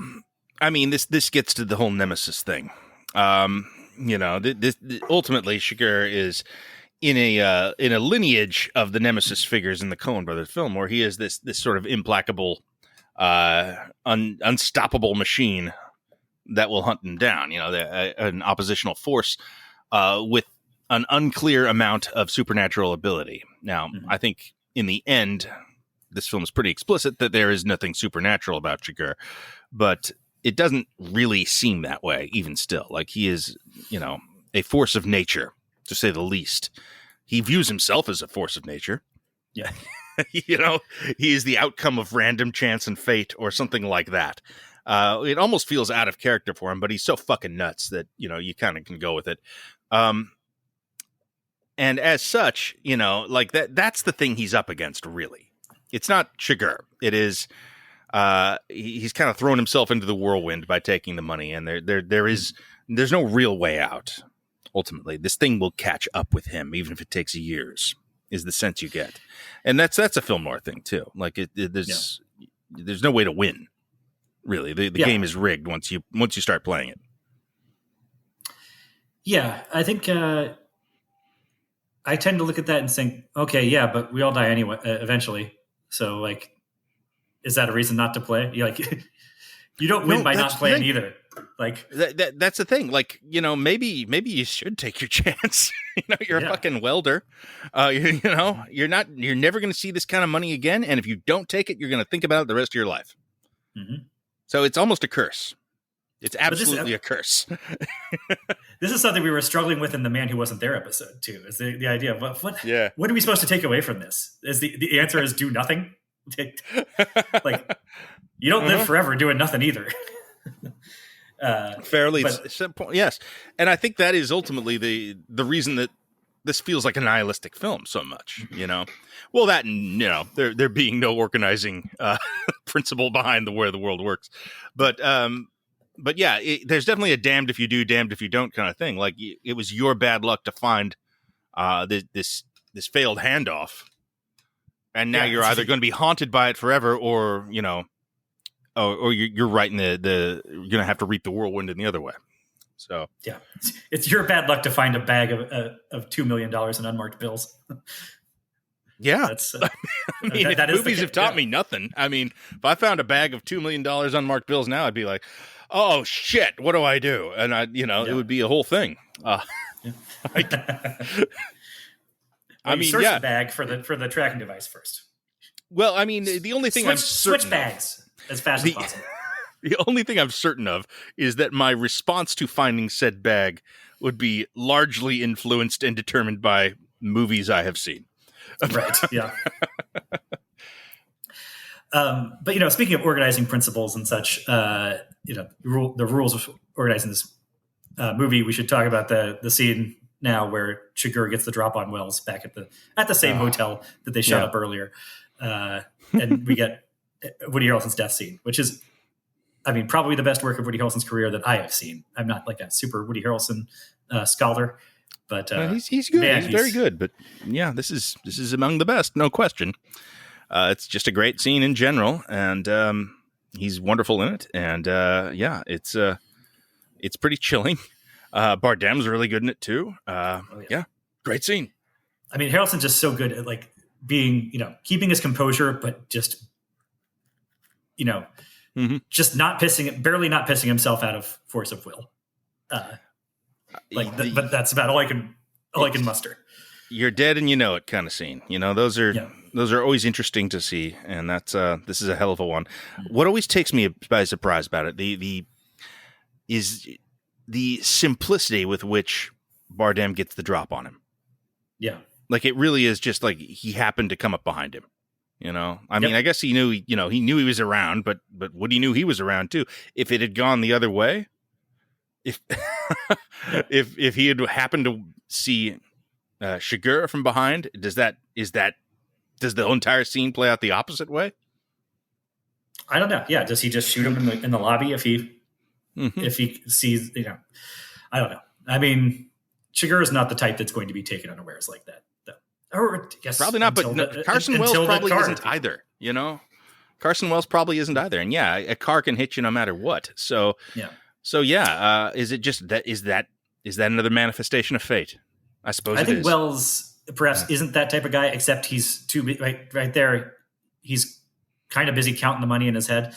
I mean, this gets to the whole Nemesis thing. Ultimately, Chigurh is in a lineage of the Nemesis figures in the Coen brothers film, where he is this sort of implacable, unstoppable machine that will hunt them down. An oppositional force with an unclear amount of supernatural ability. Now, I think in the end, this film is pretty explicit that there is nothing supernatural about Chigurh, but it doesn't really seem that way, even still. Like, he is, a force of nature, to say the least. He views himself as a force of nature. Yeah. He is the outcome of random chance and fate or something like that. It almost feels out of character for him, but he's so fucking nuts that, you kind of can go with it. And as such, like that's the thing he's up against, really. It's not Chigurh. It is... he's kind of thrown himself into the whirlwind by taking the money, and there's no real way out. Ultimately, this thing will catch up with him, even if it takes years. Is the sense you get, and that's a film noir thing too. Like there's no way to win. Really, the game is rigged once you start playing it. Yeah, I think I tend to look at that and think, okay, yeah, but we all die anyway, eventually. So, like, is that a reason not to play? You don't win by not playing either. Like, that's the thing. Like, maybe you should take your chance. You're a fucking welder. You're never going to see this kind of money again. And if you don't take it, you're going to think about it the rest of your life. Mm-hmm. So it's almost a curse. It's absolutely a curse. This is something we were struggling with in the Man Who Wasn't There episode too. Is the idea of what are we supposed to take away from this? Is the answer is do nothing? Like, you don't live forever doing nothing either. Fairly simple, yes. And I think that is ultimately the reason that this feels like a nihilistic film so much. Well, that and there being no organizing principle behind the way the world works, but yeah, there's definitely a damned if you do, damned if you don't kind of thing. Like, it was your bad luck to find this failed handoff. And now you're either going to be haunted by it forever, or or you're right in the you're going to have to reap the whirlwind in the other way. So yeah, it's your bad luck to find a bag of $2 million in unmarked bills. Yeah, that's. Movies have taught me nothing. I mean, if I found a bag of $2 million unmarked bills now, I'd be like, "Oh shit, what do I do?" And it would be a whole thing. I mean, search the bag for the tracking device first. Well, I mean, the only thing switch bags as fast as possible. The only thing I'm certain of is that my response to finding said bag would be largely influenced and determined by movies I have seen. Right. Yeah. But speaking of organizing principles and such, the rules of organizing this movie, we should talk about the scene now where Chigurh gets the drop on Wells back at the same hotel that they shot up earlier, and we get Woody Harrelson's death scene, which is, probably the best work of Woody Harrelson's career that I have seen. I'm not like a super Woody Harrelson scholar, but he's good. Man, he's very good. But yeah, this is among the best, no question. It's just a great scene in general, and he's wonderful in it. And it's pretty chilling. Bardem's really good in it too. Yeah, great scene. Harrelson's just so good at like being, keeping his composure, but just, just barely not pissing himself out of force of will. But that's about all I can muster. You're dead and you know it kind of scene. Those are always interesting to see, and that's this is a hell of a one. What always takes me by surprise about it is the simplicity with which Bardem gets the drop on him. Yeah, like it really is just like he happened to come up behind him. I guess he knew. He knew he was around, but Woody knew he was around too. If it had gone the other way, if he had happened to see Chigurh from behind, does the whole entire scene play out the opposite way? I don't know. Yeah, does he just shoot him in the lobby if he sees? I don't know. Chigurh is not the type that's going to be taken unawares like that, though. Or yes, probably not. But Carson Wells probably isn't either. Carson Wells probably isn't either. And yeah, a car can hit you no matter what. So yeah. Is it just that? Is that another manifestation of fate? I suppose I think Wells perhaps isn't that type of guy, except he's too right there. He's kind of busy counting the money in his head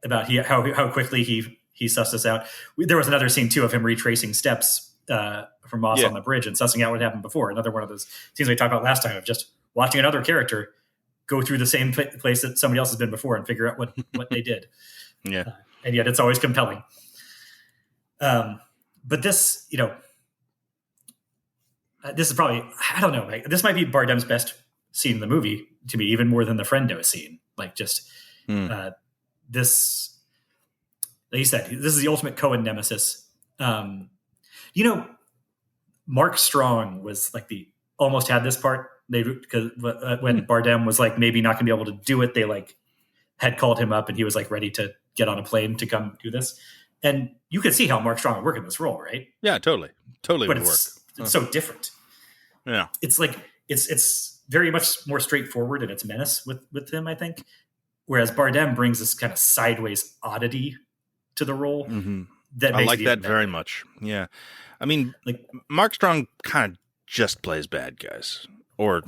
about how quickly he sussed this out. There was another scene too of him retracing steps from Moss on the bridge and sussing out what happened before. Another one of those scenes we talked about last time of just watching another character go through the same place that somebody else has been before and figure out what they did. Yeah, and yet it's always compelling. But this, this is probably, I don't know, this might be Bardem's best scene in the movie to me, even more than the Friendo scene. Like just this, like you said, this is the ultimate Coen nemesis. Mark Strong was like almost had this part. Because when Bardem was like maybe not going to be able to do it, they like had called him up and he was like ready to get on a plane to come do this. And you could see how Mark Strong would work in this role, right? Yeah, totally But would work. It's so different. Yeah, it's like it's very much more straightforward in its menace with him, I think. Whereas Bardem brings this kind of sideways oddity to the role. Mm-hmm. That I like that very much. Yeah, like Mark Strong kind of just plays bad guys, or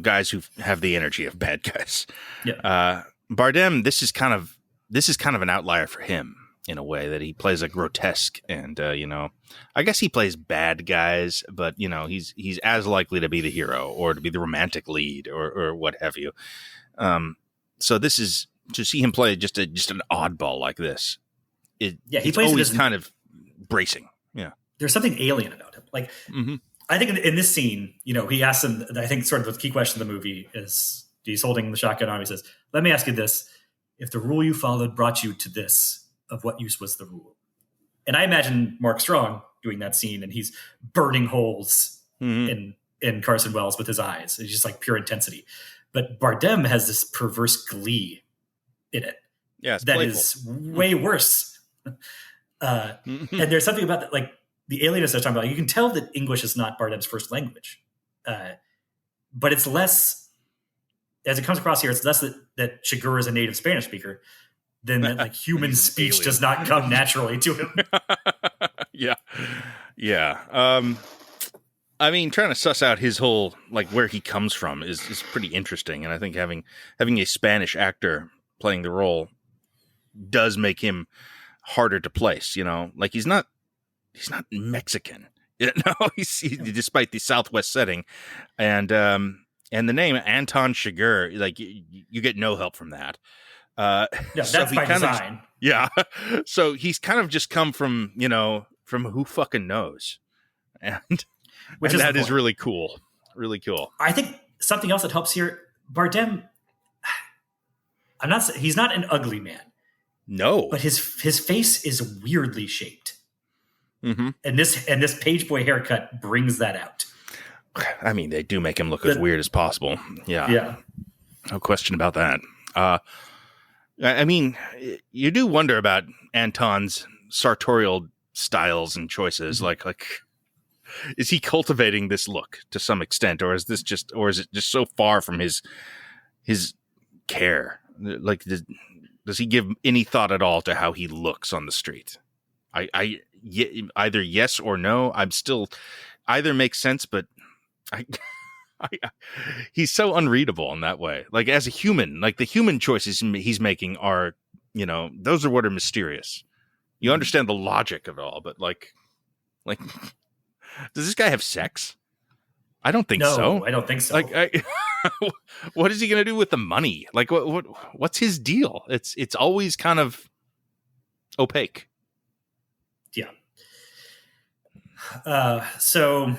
guys who have the energy of bad guys. Yeah, Bardem, this is kind of an outlier for him. In a way that he plays a grotesque and, I guess he plays bad guys, but, he's as likely to be the hero or to be the romantic lead or what have you. So this is to see him play just an oddball like this. He plays always kind of bracing. Yeah. There's something alien about him. Like, I think in this scene, he asks him, I think sort of the key question of the movie is he's holding the shotgun on. He says, let me ask you this. If the rule you followed brought you to this, of what use was the rule? And I imagine Mark Strong doing that scene and he's burning holes in Carson Wells with his eyes. It's just like pure intensity. But Bardem has this perverse glee in it. Yeah, that playful. Is way worse. And there's something about that, like the alienness I was talking about. You can tell that English is not Bardem's first language. But it's less, as it comes across here, it's less that Chigurh is a native Spanish speaker than that like human speech does not come naturally to him. Yeah. Trying to suss out his whole, like where he comes from is pretty interesting. And I think having a Spanish actor playing the role does make him harder to place, like he's not Mexican, despite the Southwest setting and the name Anton Chigurh, like you get no help from that. That's so by design. So he's kind of just come from who fucking knows, and that is really cool. Really cool. I think something else that helps here, Bardem, he's not an ugly man. No. But his face is weirdly shaped. Mm-hmm. And this page boy haircut brings that out. I mean, they do make him look as weird as possible. Yeah. Yeah. No question about that. I mean, you do wonder about Anton's sartorial styles and choices. Mm-hmm. Like, is he cultivating this look to some extent, or is it just so far from his care? Does he give any thought at all to how he looks on the street? Either yes or no. I'm still either makes sense, but he's so unreadable in that way. Like as a human, like the human choices he's making are, those are what are mysterious. You understand the logic of it all, but like, does this guy have sex? I don't think so. No, I don't think so. Like, what is he going to do with the money? Like, what's his deal? It's always kind of opaque. Yeah. So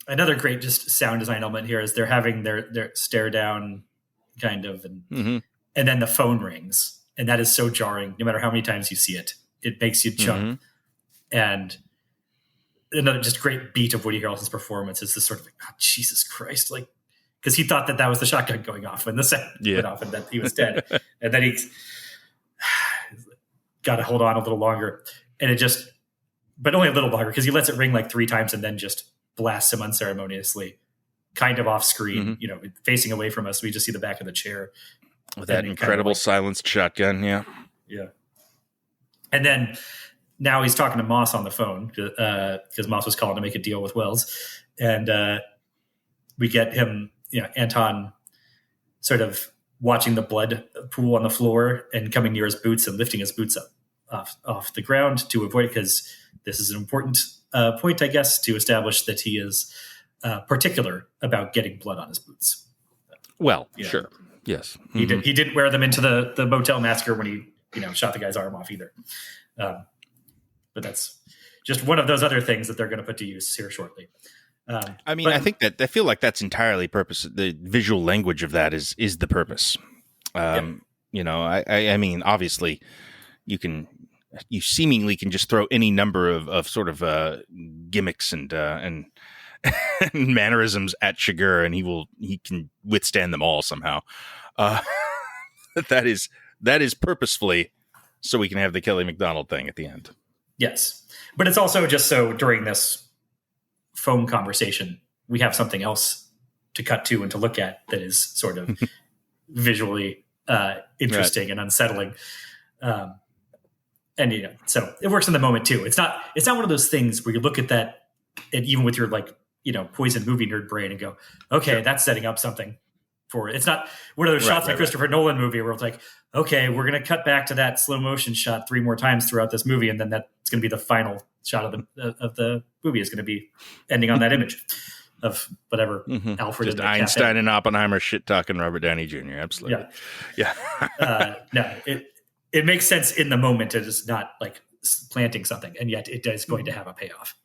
another great just sound design element here is they're having their stare down kind of, and then the phone rings, and that is so jarring. No matter how many times you see it, it makes you jump. And another just great beat of Woody Harrelson's performance is this sort of like, oh, Jesus Christ, like, because he thought that was the shotgun going off when the set went off and that he was dead. And then he got to hold on a little longer. And but only a little longer because he lets it ring like 3 times and then just blasts him unceremoniously, kind of off screen, facing away from us. We just see the back of the chair. With that incredible silenced shotgun. Yeah. Yeah. And then now he's talking to Moss on the phone because Moss was calling to make a deal with Wells. And we get him, Anton sort of watching the blood pool on the floor and coming near his boots and lifting his boots up off the ground to avoid it, because this is an important point, I guess, to establish that he is particular about getting blood on his boots. Well, sure. Yes. He didn't wear them into the motel massacre when he shot the guy's arm off either. But that's just one of those other things that they're going to put to use here shortly. I think that I feel like that's entirely purpose. The visual language of that is the purpose. I mean, obviously, you seemingly can just throw any number of sort of gimmicks and mannerisms at Chigurh, and he can withstand them all somehow. That is purposefully so we can have the Kelly MacDonald thing at the end. Yes, but it's also just so during this phone conversation, we have something else to cut to and to look at that is sort of visually interesting and unsettling. And so it works in the moment too. It's not one of those things where you look at that, and even with your poison movie nerd brain, and go, okay, that's setting up something for it. It's not one of those shots in a Christopher Nolan movie where it's like, okay, we're going to cut back to that slow motion shot 3 more times throughout this movie, and then that's going to be the final shot of the movie is going to be ending on that image of whatever Alfred just in the Einstein cafe. and Oppenheimer shit talking Robert Downey Jr. Absolutely, yeah. No, it makes sense in the moment. It is not like planting something, and yet it is going to have a payoff.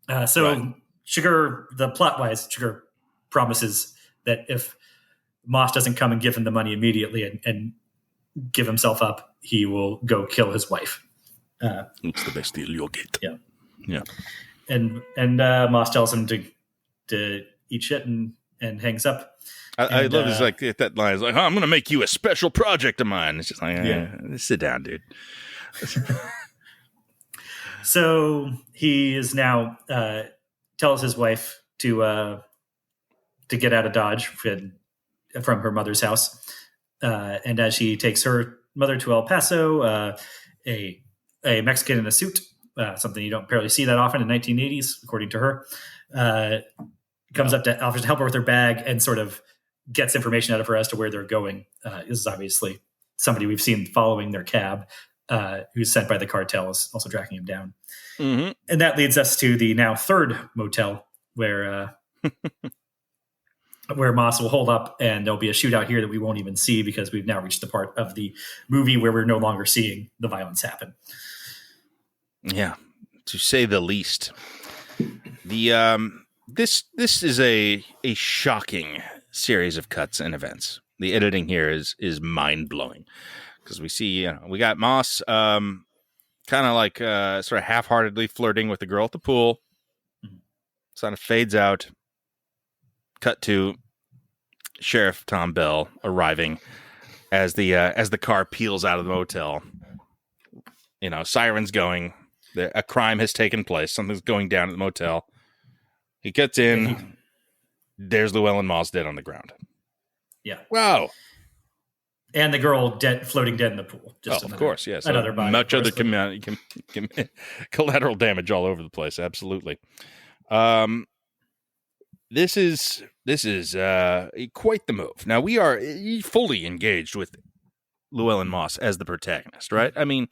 Chigurh, the plot wise, Chigurh promises that if Moss doesn't come and give him the money immediately and give himself up, he will go kill his wife. It's the best deal you'll get. Yeah. And Moss tells him to eat shit and hangs up. I love this, like that line is like, I'm going to make you a special project of mine. It's just like, sit down, dude. So he is now tells his wife to get out of Dodge from her mother's house. And as she takes her mother to El Paso, a Mexican in a suit, something you don't apparently see that often in 1980s, according to her, comes up to offers to help her with her bag and sort of gets information out of her as to where they're going. This is obviously somebody we've seen following their cab, who's sent by the cartel, is also tracking him down. Mm-hmm. And that leads us to the now 3rd motel where Moss will hold up, and there'll be a shootout here that we won't even see because we've now reached the part of the movie where we're no longer seeing the violence happen. Yeah, to say the least. The This is a shocking series of cuts and events. The editing here is mind blowing because we see we got Moss kind of like sort of half heartedly flirting with the girl at the pool. Sort of fades out. Cut to Sheriff Tom Bell arriving as the car peels out of the motel. Sirens going. A crime has taken place. Something's going down at the motel. He gets in. There's Llewellyn Moss dead on the ground. Yeah. Wow. And the girl floating dead in the pool. Of course, yes. Another body. Much other collateral damage all over the place. Absolutely. This is quite the move. Now we are fully engaged with Llewellyn Moss as the protagonist, right? I mean,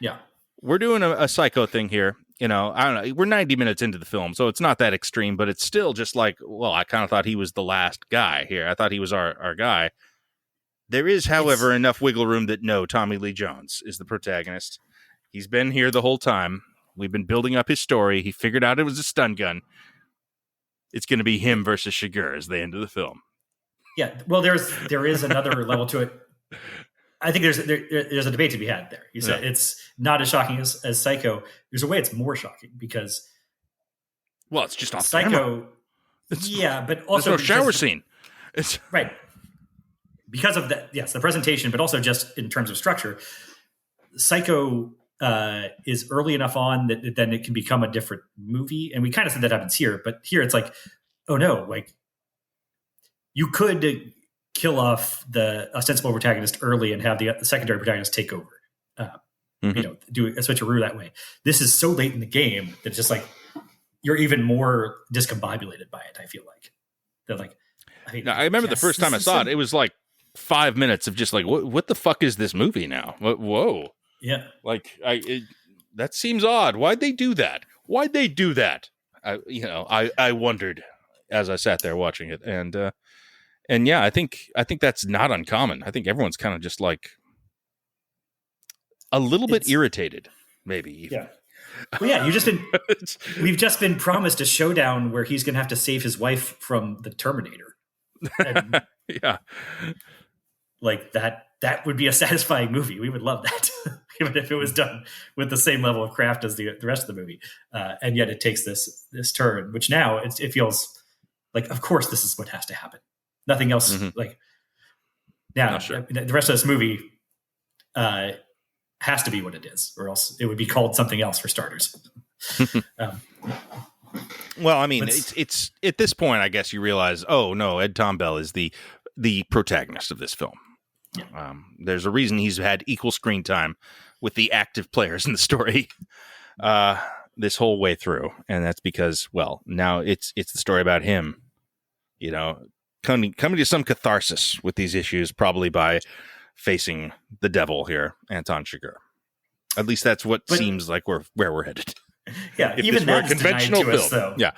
yeah, we're doing a psycho thing here. I don't know. We're 90 minutes into the film, so it's not that extreme, but it's still just like, well, I kind of thought he was the last guy here. I thought he was our guy. There is, however, enough wiggle room that no, Tommy Lee Jones is the protagonist. He's been here the whole time. We've been building up his story. He figured out it was a stun gun. It's going to be him versus Shiger as the end of the film. Yeah, well, there is another level to it. I think there's a debate to be had there. You said it's not as shocking as Psycho. There's a way it's more shocking because, well, it's just off Psycho. Yeah, but also there's no shower scene. It's right because of that. Yes, the presentation, but also just in terms of structure. Psycho is early enough on that then it can become a different movie, and we kind of said that happens here. But here it's like, oh no, like you could kill off the ostensible protagonist early and have the secondary protagonist take over. Do a switcheroo that way. This is so late in the game that it's just like you're even more discombobulated by it. I feel like that. Like, I remember the first time I saw it, it was like 5 minutes of just like, what the fuck is this movie now? Whoa, yeah, like that seems odd. Why'd they do that? I wondered as I sat there watching it, and yeah, I think that's not uncommon. I think everyone's kind of just like a little bit irritated, maybe. Even. Yeah. Well, yeah, we've just been promised a showdown where he's going to have to save his wife from the Terminator. And, yeah. Like that would be a satisfying movie. We would love that, even if it was done with the same level of craft as the rest of the movie. And yet it takes this turn, which now it feels like, of course, this is what has to happen. Nothing else. Mm-hmm. Like now, sure. The rest of this movie has to be what it is, or else it would be called something else for starters. Well, I mean, it's at this point, I guess you realize, oh no, Ed Tom Bell is the protagonist of this film. Yeah. There's a reason he's had equal screen time with the active players in the story this whole way through, and that's because, well, now it's the story about him, coming to some catharsis with these issues, probably by facing the devil here, Anton Chigurh. At least that's what seems like where we're headed. Yeah, if even this were a that's conventional denied to film. us, though. Yeah,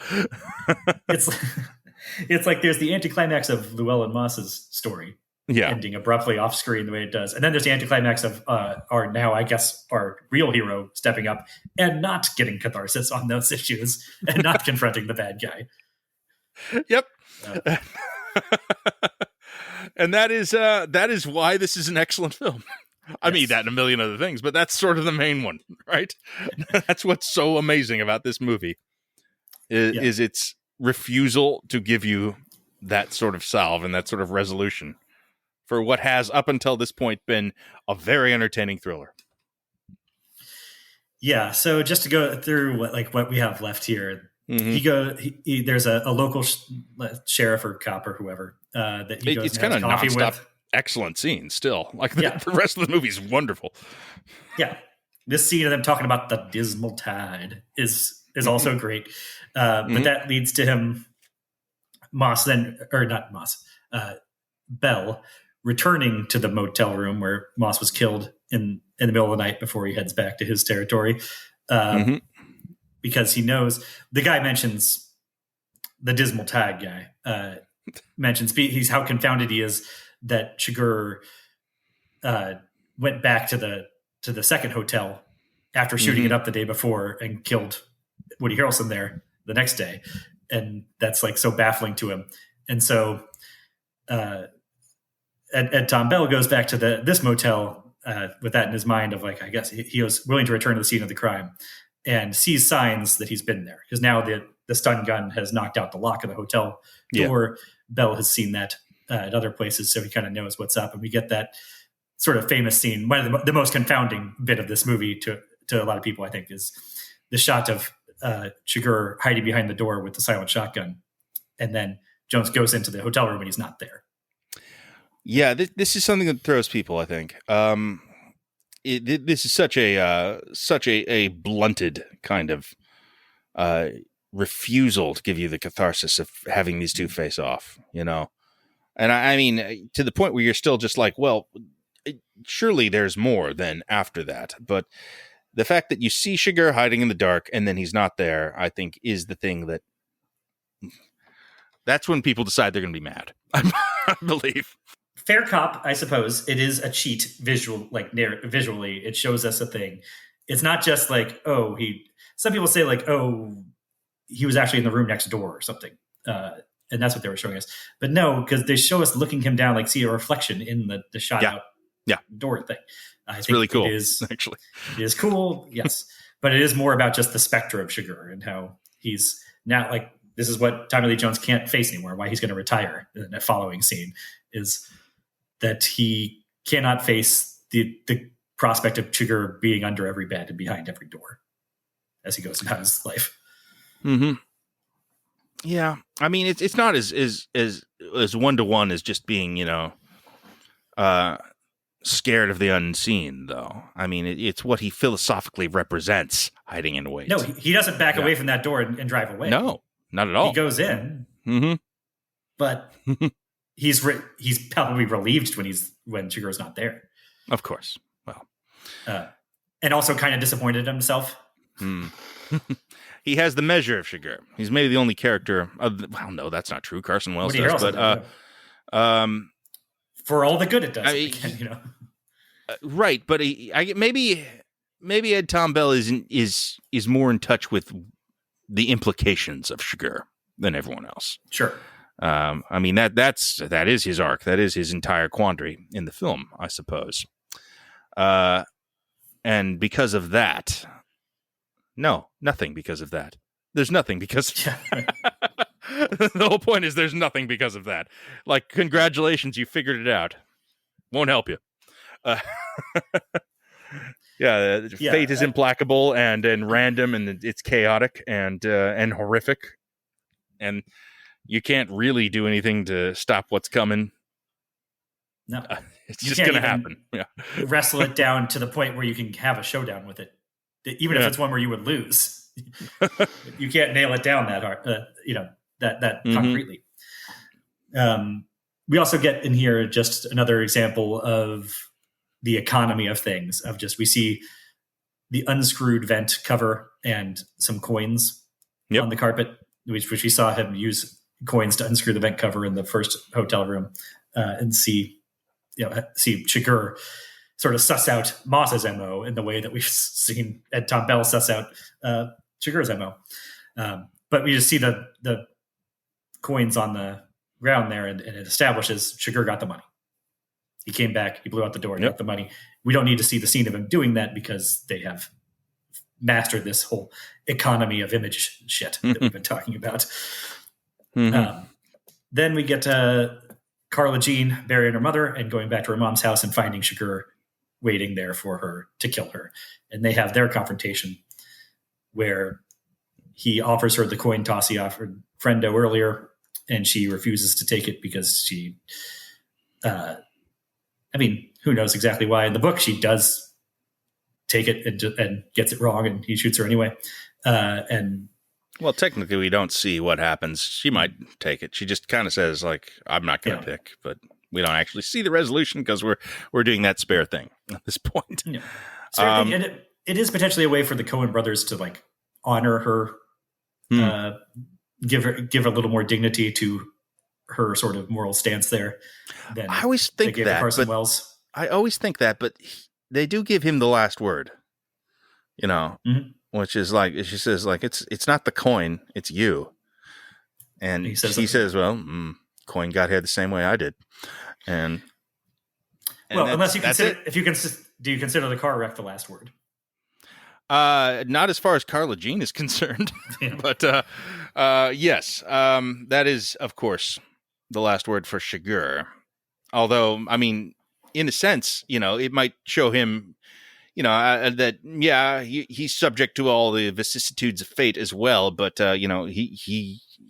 it's like there's the anticlimax of Llewellyn Moss's story, ending abruptly off screen the way it does, and then there's the anticlimax of our real hero stepping up and not getting catharsis on those issues and not confronting the bad guy. Yep. And that is why this is an excellent film. I mean that and a million other things, but that's sort of the main one, right? That's what's so amazing about this movie is its refusal to give you that sort of salve and that sort of resolution for what has up until this point been a very entertaining thriller. Yeah. So just to go through what we have left here, there's a local sheriff or cop or whoever that he goes it's and has kind of coffee nonstop. with. Excellent scene still. Like the rest of the movie is wonderful. Yeah. This scene of them talking about the dismal tide is also great. But that leads to him, Bell returning to the motel room where Moss was killed in the middle of the night before he heads back to his territory. Because he knows the guy mentions the dismal tide guy, mentions he's how confounded he is that Chigurh went back to the second hotel after shooting it up the day before and killed Woody Harrelson there the next day. and that's like so baffling to him. And so Ed Tom Bell goes back to this motel with that in his mind of like, I guess he was willing to return to the scene of the crime and sees signs that he's been there because now the stun gun has knocked out the lock of the hotel door. Yeah. Bell has seen that at other places, so he kind of knows what's up. And we get that sort of famous scene. One of the most confounding bit of this movie to a lot of people, I think, is the shot of Chigurh hiding behind the door with the silent shotgun. And then Jones goes into the hotel room and he's not there. Yeah, this is something that throws people, I think. This is such a blunted kind of refusal to give you the catharsis of having these two face off, you know? And I mean, to the point where you're still just like, well, surely there's more than after that. But the fact that you see Chigurh hiding in the dark and then he's not there, I think is the thing that's when people decide they're going to be mad, I believe. Fair cop, I suppose. It is a cheat visually. It shows us a thing. It's not just like, some people say like, he was actually in the room next door or something. And that's what they were showing us. But no, because they show us looking him down, like see a reflection in the shot out door thing. It's really cool, actually. It is cool, yes. But it is more about just the specter of Chigurh and how he's now like, this is what Tommy Lee Jones can't face anymore, why he's going to retire in the following scene is that he cannot face the prospect of Chigurh being under every bed and behind every door as he goes about his life. Mm-hmm. Yeah. I mean, it's not as one-to-one as just being, scared of the unseen, though. I mean, it's what he philosophically represents hiding in wait. No, he doesn't back away from that door and drive away. No, not at all. He goes in, but he's probably relieved when Chigurh's not there. Of course. Well, and also kind of disappointed in himself. He has the measure of Chigurh. He's maybe the only character. Well, no, that's not true. Carson Wells does, but for all the good it does, right? But maybe Ed Tom Bell is more in touch with the implications of Chigurh than everyone else. Sure. I mean that is his arc. That is his entire quandary in the film, I suppose. And because of that, no, nothing because of that. There's nothing because the whole point is there's nothing because of that. Like, congratulations, you figured it out. Won't help you. Fate is implacable and random, and it's chaotic and horrific, and you can't really do anything to stop what's coming. No, it's just going to happen. Yeah, wrestle it down to the point where you can have a showdown with it, even if it's one where you would lose. You can't nail it down that hard, that concretely. We also get in here just another example of the economy of things. Of just we see the unscrewed vent cover and some coins on the carpet, which we saw him use coins to unscrew the vent cover in the first hotel room, and see Chigurh sort of suss out Moss's MO in the way that we've seen Ed Tom Bell suss out Chigurh's MO. But we just see the coins on the ground there, and it establishes Chigurh got the money. He came back, he blew out the door, got the money. We don't need to see the scene of him doing that because they have mastered this whole economy of image shit that we've been talking about. Then we get Carla Jean burying her mother and going back to her mom's house and finding Chigurh waiting there for her to kill her. And they have their confrontation where he offers her the coin toss he offered Friendo earlier, and she refuses to take it because she, who knows exactly why. In the book, she does take it and gets it wrong, and he shoots her anyway. Well, technically, we don't see what happens. She might take it. She just kind of says, like, I'm not going to pick, but we don't actually see the resolution because we're doing that spare thing at this point. Yeah. And it is potentially a way for the Coen brothers to like honor her, give her a little more dignity to her sort of moral stance there. Than I always think that, Carson Wells. I always think that, but they do give him the last word, which is like, she says, like, it's not the coin, it's you. And He she says, well, Coin got here the same way I did. And well, unless you consider, do you consider the car wreck the last word? Not as far as Carla Jean is concerned, Yeah. but yes, that is, of course, the last word for Shigur. Although, I mean, in a sense, it might show him, that, yeah, he's subject to all the vicissitudes of fate as well, but,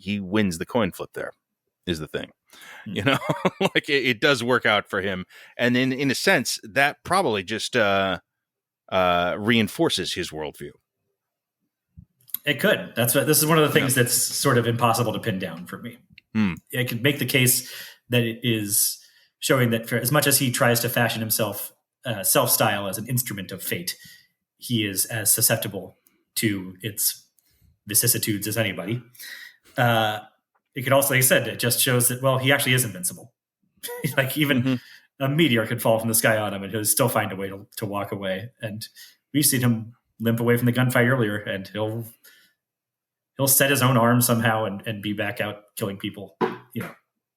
he wins the coin flip there, is the thing. Like it does work out for him. And in a sense, that probably just reinforces his worldview. It could. This is one of the things that's sort of impossible to pin down for me. I could make the case that it is showing that for as much as he tries to fashion himself self-style as an instrument of fate, he is as susceptible to its vicissitudes as anybody. It could also, like I said, it just shows that, well, he actually is invincible. Like even a meteor could fall from the sky on him and he'll still find a way to walk away. And we've seen him limp away from the gunfight earlier, and he'll set his own arm somehow and be back out killing people,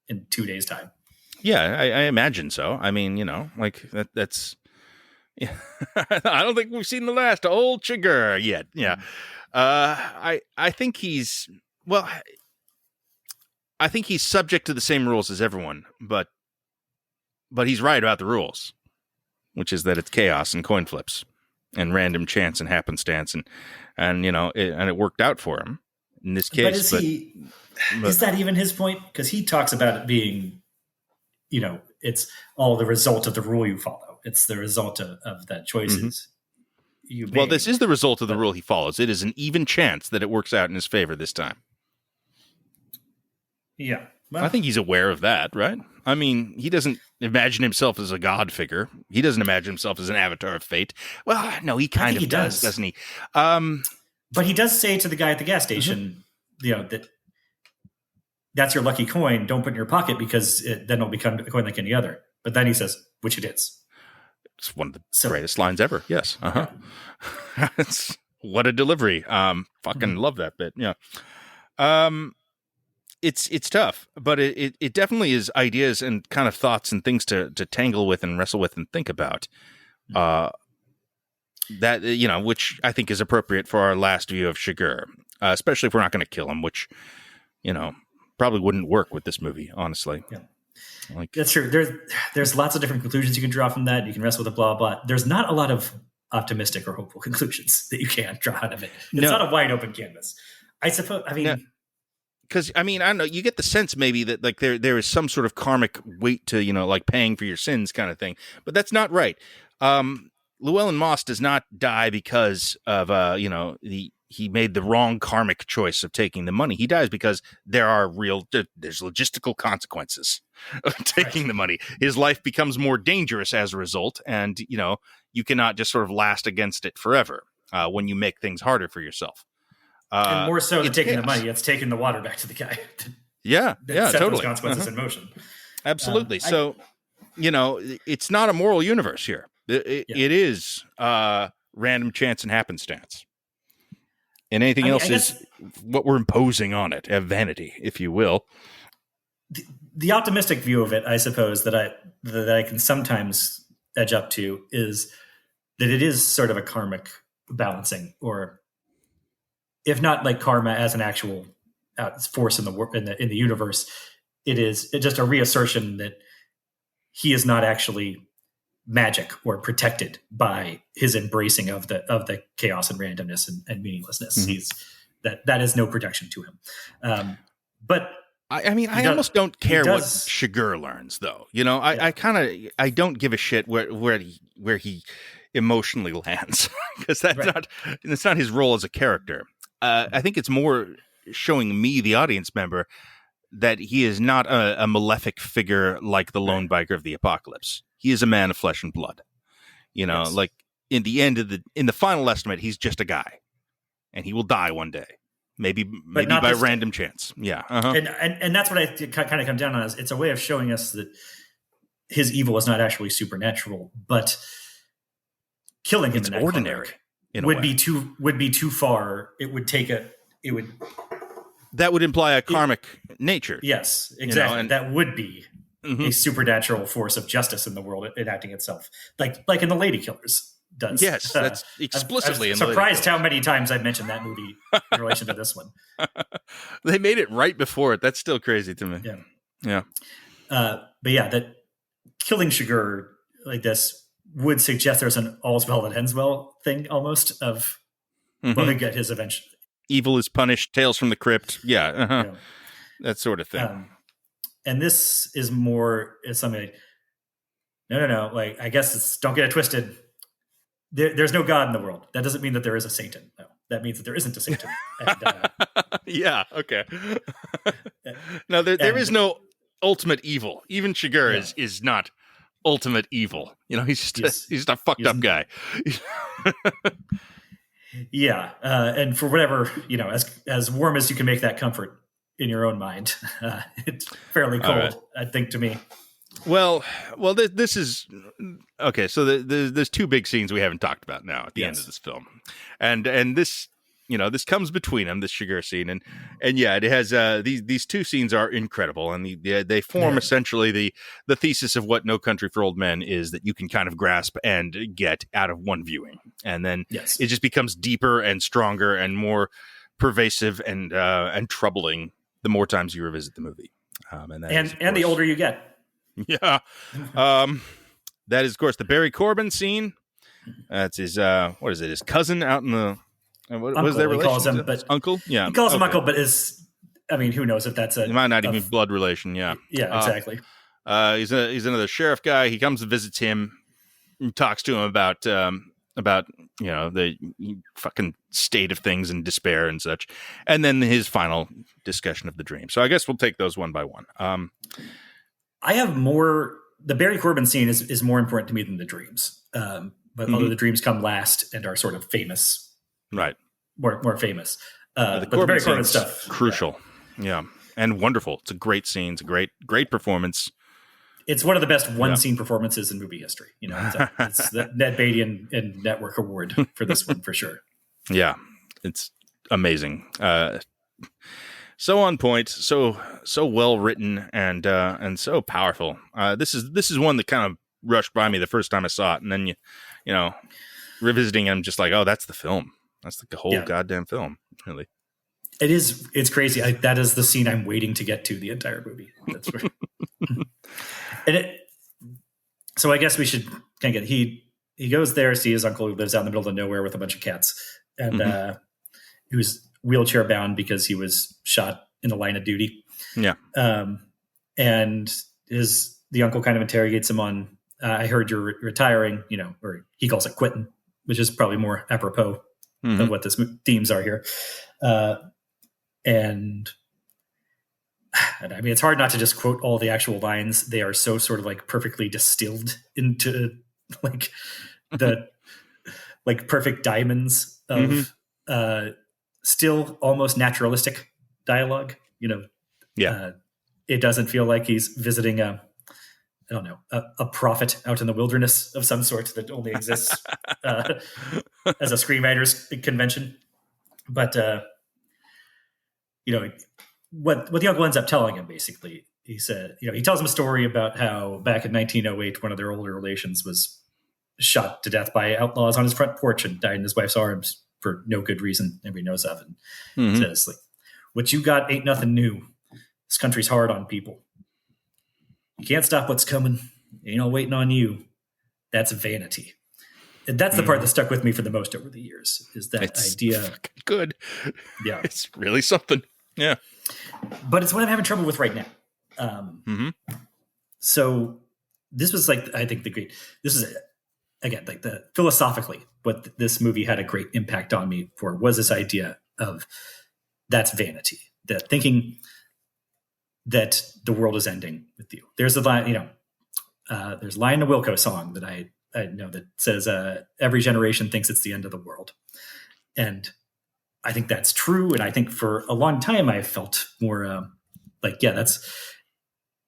in 2 days' time. Yeah, I imagine so. I mean, like that's. Yeah. I don't think we've seen the last old Shigur yet. Yeah, I think he's I think he's subject to the same rules as everyone, but he's right about the rules, which is that it's chaos and coin flips and random chance and happenstance, and it worked out for him in this case. But is that even his point? Because he talks about it being, it's all the result of the rule you follow. It's the result of the choices you made. Well, this is the result of the rule he follows. It is an even chance that it works out in his favor this time. Yeah. Well, I think he's aware of that, right? I mean, he doesn't imagine himself as a god figure. He doesn't imagine himself as an avatar of fate. Well, no, he kind of does, doesn't he? But he does say to the guy at the gas station, that's your lucky coin. Don't put it in your pocket because then it'll become a coin like any other. But then he says, which it is. It's one of the greatest lines ever. Yes. Uh-huh. Yeah. What a delivery. Fucking love that bit. Yeah. It's tough, but it definitely is ideas and kind of thoughts and things to tangle with and wrestle with and think about. That, which I think is appropriate for our last view of Shigur, especially if we're not going to kill him, which, probably wouldn't work with this movie, honestly. Yeah. That's true. There's lots of different conclusions you can draw from that. You can wrestle with the blah, blah. There's not a lot of optimistic or hopeful conclusions that you can draw out of it. It's not a wide open canvas. I suppose, because I don't know, you get the sense maybe that like there is some sort of karmic weight to, like paying for your sins kind of thing, but that's not right. Llewellyn Moss does not die because of, he made the wrong karmic choice of taking the money. He dies because there's logistical consequences of taking the money. His life becomes more dangerous as a result. And, you cannot just sort of last against it forever when you make things harder for yourself. And more so than taking the money, it's taking the water back to the guy. Yeah, set totally. Those consequences in motion. Absolutely. It's not a moral universe here. It is random chance and happenstance. And anything else is what we're imposing on it, a vanity, if you will. The optimistic view of it, I suppose, that I can sometimes edge up to is that it is sort of a karmic balancing, or if not like karma as an actual force in the universe, it's just a reassertion that he is not actually magic or protected by his embracing of the chaos and randomness and meaninglessness. Mm-hmm. That is no protection to him. But I almost don't care what Shigur learns, though. I don't give a shit where he emotionally lands, because that's not his role as a character. I think it's more showing me, the audience member, that he is not a malefic figure like the lone biker of the apocalypse. He is a man of flesh and blood. Like in the end in the final estimate, he's just a guy, and he will die one day, maybe by random chance. Yeah, and that's what I kind of come down on. Is it's a way of showing us that his evil is not actually supernatural, but killing him in that ordinary. Would be too far. That would imply a karmic nature. Yes, exactly. and- that would be Mhm. a supernatural force of justice in the world enacting itself, like in the Lady Killers does. Yes, that's explicitly I'm in the Lady surprised Killers. how many times I've mentioned that movie in relation to this one. They made it right before it. That's still crazy to me. Yeah. Yeah. But yeah, that killing Shigur like this would suggest there's an all's well that ends well thing almost of Mhm. well, we get his eventually. Evil is punished. Tales from the Crypt. Yeah. Uh-huh. Yeah. That sort of thing. And this is more is something like, no. Like, I guess it's, don't get it twisted. There's no God in the world. That doesn't mean that there is a Satan. No, that means that there isn't a Satan. And, Yeah. Okay. No, there is no ultimate evil. Even Shigur is not ultimate evil. He's just a fucked up guy. Yeah, and for whatever as warm as you can make that comfort in your own mind, it's fairly cold, right. I think, to me. Well, this is okay. So there's two big scenes we haven't talked about now at the end of this film, and this this comes between them, this Shigur scene, and yeah, it has these two scenes are incredible, and they form essentially the thesis of what No Country for Old Men is, that you can kind of grasp and get out of one viewing, and then it just becomes deeper and stronger and more pervasive and troubling the more times you revisit the movie, and the older you get. Yeah. That is, of course, the Barry Corbin scene. That's his, what is it? His cousin out in the, what was their relation? Calls him, but uncle? Yeah. He calls him uncle, but who knows if that's it might not even be blood relation. Yeah. Yeah, exactly. He's another sheriff guy. He comes and visits him and talks to him about the fucking state of things and despair and such. And then his final discussion of the dream. So I guess we'll take those one by one. I have more. The Barry Corbin scene is more important to me than the dreams. But although the dreams come last and are sort of famous, right? More famous. The but the Barry Corbin scene's stuff, crucial. Yeah, and wonderful. It's a great scene. It's a great performance. It's one of the best one scene performances in movie history. It's the Ned Beatty and Network Award for this one for sure. Yeah, it's amazing. So on point, so well written, and so powerful. This is one that kind of rushed by me the first time I saw it, and then revisiting, I'm just like, oh, that's the film. That's the whole goddamn film, really. It is. It's crazy. That is the scene I'm waiting to get to the entire movie. That's where. So I guess we should kind of get. He goes there, see his uncle who lives out in the middle of nowhere with a bunch of cats, and he was wheelchair bound because he was shot in the line of duty. Yeah. And the uncle kind of interrogates him on, I heard you're retiring, or he calls it quitting, which is probably more apropos of what this themes are here. And I mean, it's hard not to just quote all the actual lines. They are so sort of like perfectly distilled into like the like perfect diamonds of still almost naturalistic dialogue. It doesn't feel like he's visiting a prophet out in the wilderness of some sort that only exists as a screenwriter's convention. But what the uncle ends up telling him, basically, he said, he tells him a story about how back in 1908, one of their older relations was shot to death by outlaws on his front porch and died in his wife's arms for no good reason everybody knows of. And says, like, what you got ain't nothing new. This country's hard on people. You can't stop what's coming. Ain't all waiting on you. That's vanity. And that's the part that stuck with me for the most over the years, is that idea. Good. Yeah. It's really something. Yeah. But it's what I'm having trouble with right now. So this was like, I think this is, again, like philosophically, what this movie had a great impact on me for was this idea of that's vanity, that thinking that the world is ending with you. There's a line, there's a line in a Wilco song that I know that says, every generation thinks it's the end of the world. And I think that's true. And I think for a long time, I felt more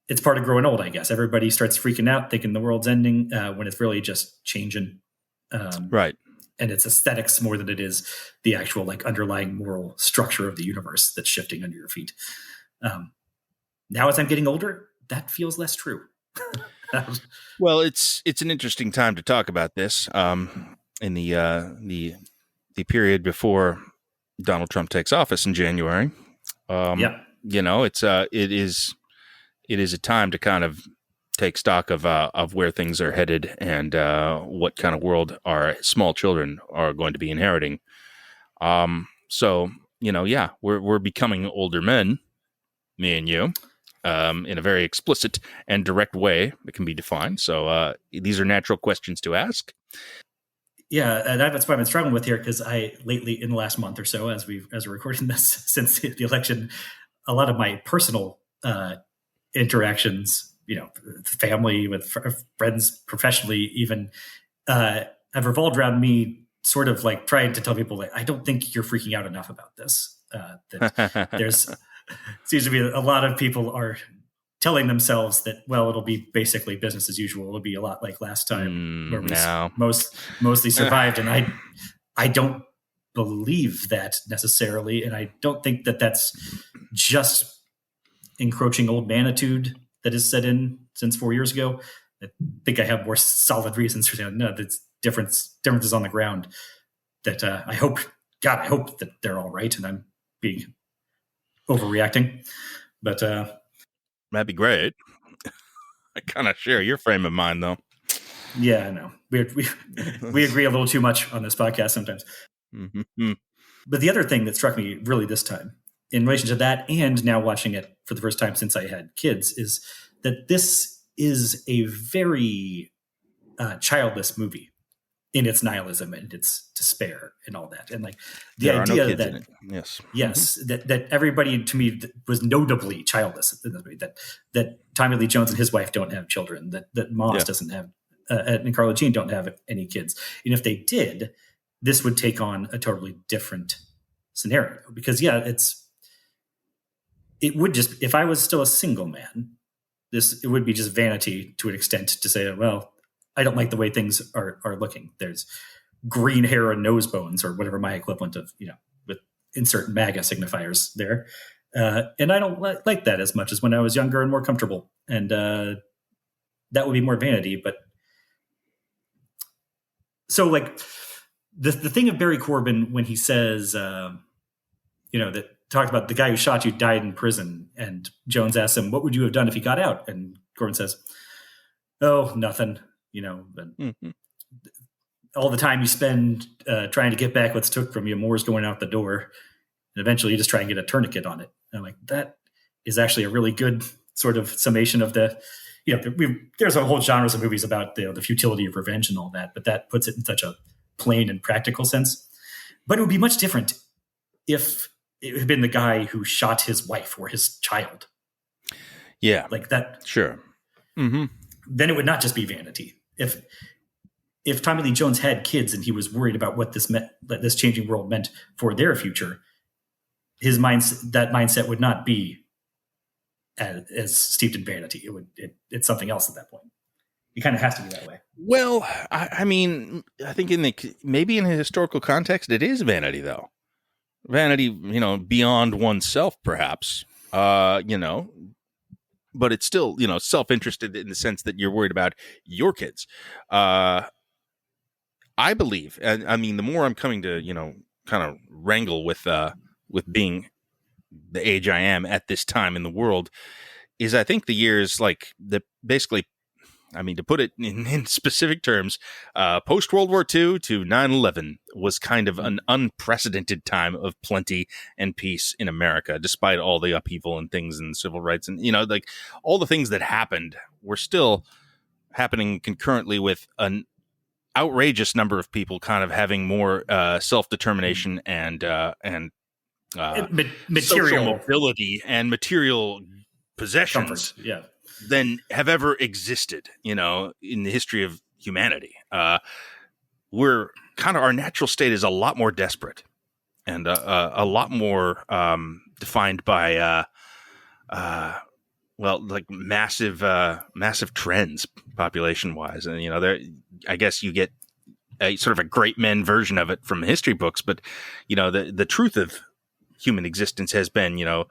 it's part of growing old, I guess. Everybody starts freaking out, thinking the world's ending when it's really just changing. Right. And it's aesthetics more than it is the actual like underlying moral structure of the universe that's shifting under your feet. Now, as I'm getting older, that feels less true. Well, it's an interesting time to talk about this. In the period before Donald Trump takes office in January. You know, it is a time to kind of take stock of where things are headed and what kind of world our small children are going to be inheriting. So, you know, yeah, we're becoming older men, me and you, in a very explicit and direct way that can be defined. So these are natural questions to ask. Yeah, and that's what I've been struggling with here, because I lately, in the last month or so, as we're recording this since the election, a lot of my personal interactions, you know, family, with friends, professionally, even have revolved around me sort of like trying to tell people, like, I don't think you're freaking out enough about this. That there's seems to be a lot of people are telling themselves that, well, it'll be basically business as usual. It'll be a lot like last time, where we mostly survived. And I don't believe that necessarily. And I don't think that that's just encroaching old manitude that has set in since 4 years ago. I think I have more solid reasons for saying, no, that's differences on the ground that I hope that they're all right and I'm being overreacting. But that'd be great. I kind of share your frame of mind, though. Yeah, I know. We agree a little too much on this podcast sometimes. Mm-hmm. But the other thing that struck me really this time, in relation to that, and now watching it for the first time since I had kids, is that this is a very childless movie in its nihilism and its despair and all that. And like the idea that, yes, that everybody, to me, was notably childless in this movie, that Tommy Lee Jones and his wife don't have children, that Moss doesn't have, and Carla Jean don't have any kids. And if they did, this would take on a totally different scenario, because it would just, if I was still a single man, it would be just vanity to an extent to say, well, I don't like the way things are looking. There's green hair and nose bones, or whatever my equivalent of, you know, with insert MAGA signifiers there. And I don't like that as much as when I was younger and more comfortable. And that would be more vanity. But so like the thing of Barry Corbin, when he says, you know, that talked about the guy who shot you died in prison, and Jones asks him, what would you have done if he got out? And Corbin says, oh, nothing. You know, all the time you spend trying to get back what's took from you, more's going out the door. And eventually you just try and get a tourniquet on it. And I'm like, that is actually a really good sort of summation of the, you know, there's a whole genres of movies about the futility of revenge and all that, but that puts it in such a plain and practical sense. But it would be much different if it had been the guy who shot his wife or his child. Yeah. Like that. Sure. Mm-hmm. Then it would not just be vanity. If Tommy Lee Jones had kids and he was worried about what this changing world meant for their future, that mindset would not be as steeped in vanity. It's something else at that point. It kind of has to be that way. Well, I mean, I think maybe in a historical context, it is vanity, though. Vanity, you know, beyond oneself, perhaps. You know. But it's still, you know, self-interested in the sense that you're worried about your kids. I believe, and I mean, the more I'm coming to, you know, kind of wrangle with being the age I am at this time in the world, is I think the years like that basically, I mean, to put it in specific terms, post World War II to 9/11 was kind of an unprecedented time of plenty and peace in America, despite all the upheaval and things and civil rights and, you know, like all the things that happened were still happening concurrently with an outrageous number of people kind of having more self-determination and material mobility and material possessions. Comfort. Yeah. Than have ever existed, you know, in the history of humanity. We're kind of, our natural state is a lot more desperate and a lot more defined by, well, like massive trends population wise. And, you know, I guess you get a sort of a great men version of it from history books, but, you know, the truth of human existence has been, you know,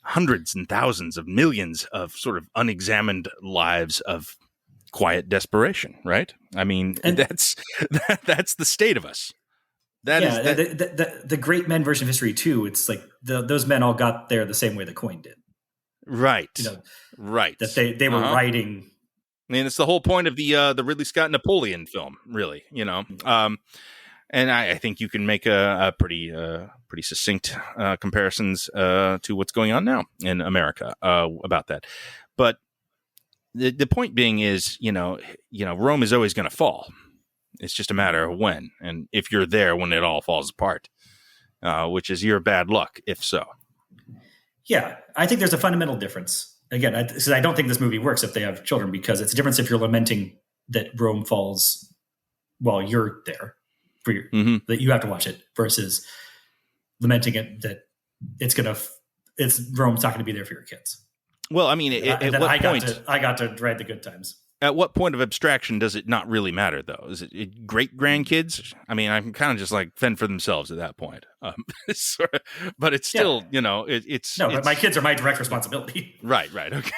hundreds and thousands of millions of sort of unexamined lives of quiet desperation, right? I mean, And- that's the state of us. The great men version of history too. It's like those men all got there the same way that Coin did. Right. Right. That they were writing. I mean, it's the whole point of the Ridley Scott Napoleon film, really. And I think you can make a pretty succinct comparisons to what's going on now in America about that. But the point being is, Rome is always going to fall. It's just a matter of when, and if you're there when it all falls apart, which is your bad luck, if so. Yeah, I think there's a fundamental difference. Again, I don't think this movie works if they have children, because it's a difference if you're lamenting that Rome falls while you're there, that you have to watch it, versus lamenting it that Rome's not going to be there for your kids. Well, I mean, at what point I got to ride the good times. At what point of abstraction does it not really matter, though? Is it great grandkids? I mean, I can kind of just like fend for themselves at that point. But it's still, but my kids are my direct responsibility. Right. Okay.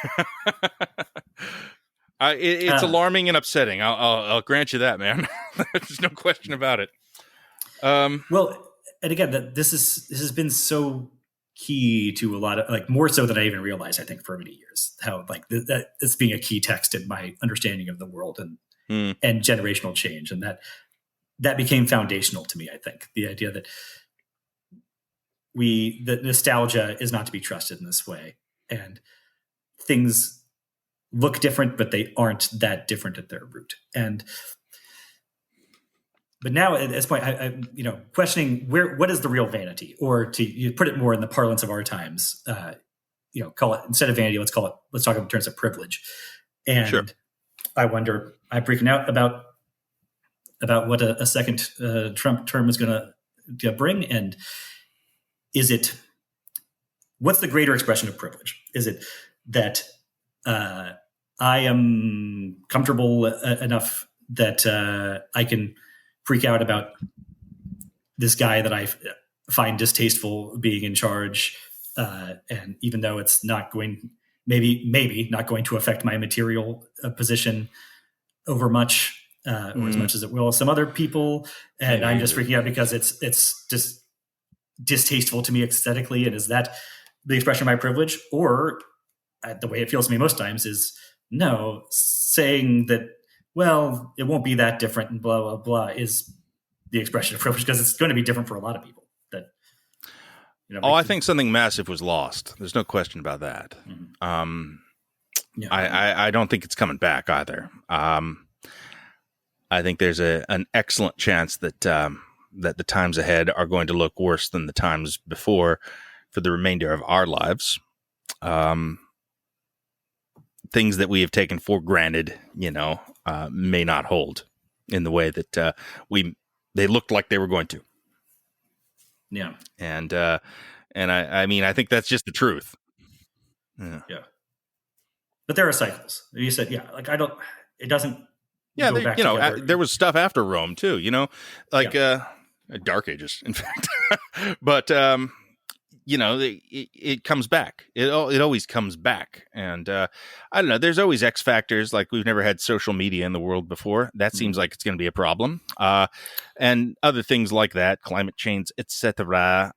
It's alarming and upsetting. I'll grant you that, man. There's no question about it. Well, and again, this has been so key to a lot of, like, more so than I even realized, I think, for many years, how like that it's being a key text in my understanding of the world and generational change, and that became foundational to me. I think the idea that the nostalgia is not to be trusted in this way, and things look different, but they aren't that different at their root. But now at this point, I questioning what is the real vanity, or to put it more in the parlance of our times, call it, instead of vanity, let's talk in terms of privilege. And sure. I wonder, I'm freaking out about what a second Trump term is going to bring. And what's the greater expression of privilege? Is it that I am comfortable enough that I can freak out about this guy that I find distasteful being in charge, and even though it's not going, maybe not going to affect my material position over much, or as much as it will some other people, and I'm just freaking out because it's just distasteful to me aesthetically, and is that the expression of my privilege? Or the way it feels to me most times is saying that, well, it won't be that different and blah, blah, blah, is the expression of privilege, because it's going to be different for a lot of people. I think something massive was lost. There's no question about that. Mm-hmm. I don't think it's coming back either. I think there's an excellent chance that the times ahead are going to look worse than the times before for the remainder of our lives. Things that we have taken for granted, may not hold in the way that they looked like they were going to. Yeah. And I mean, I think that's just the truth. Yeah. But there are cycles. You said, it doesn't. Yeah. There was stuff after Rome too, Dark Ages, in fact. But, it comes back. It always comes back. And I don't know. There's always X factors. Like, we've never had social media in the world before. That seems like it's going to be a problem. And other things like that, climate change, etc.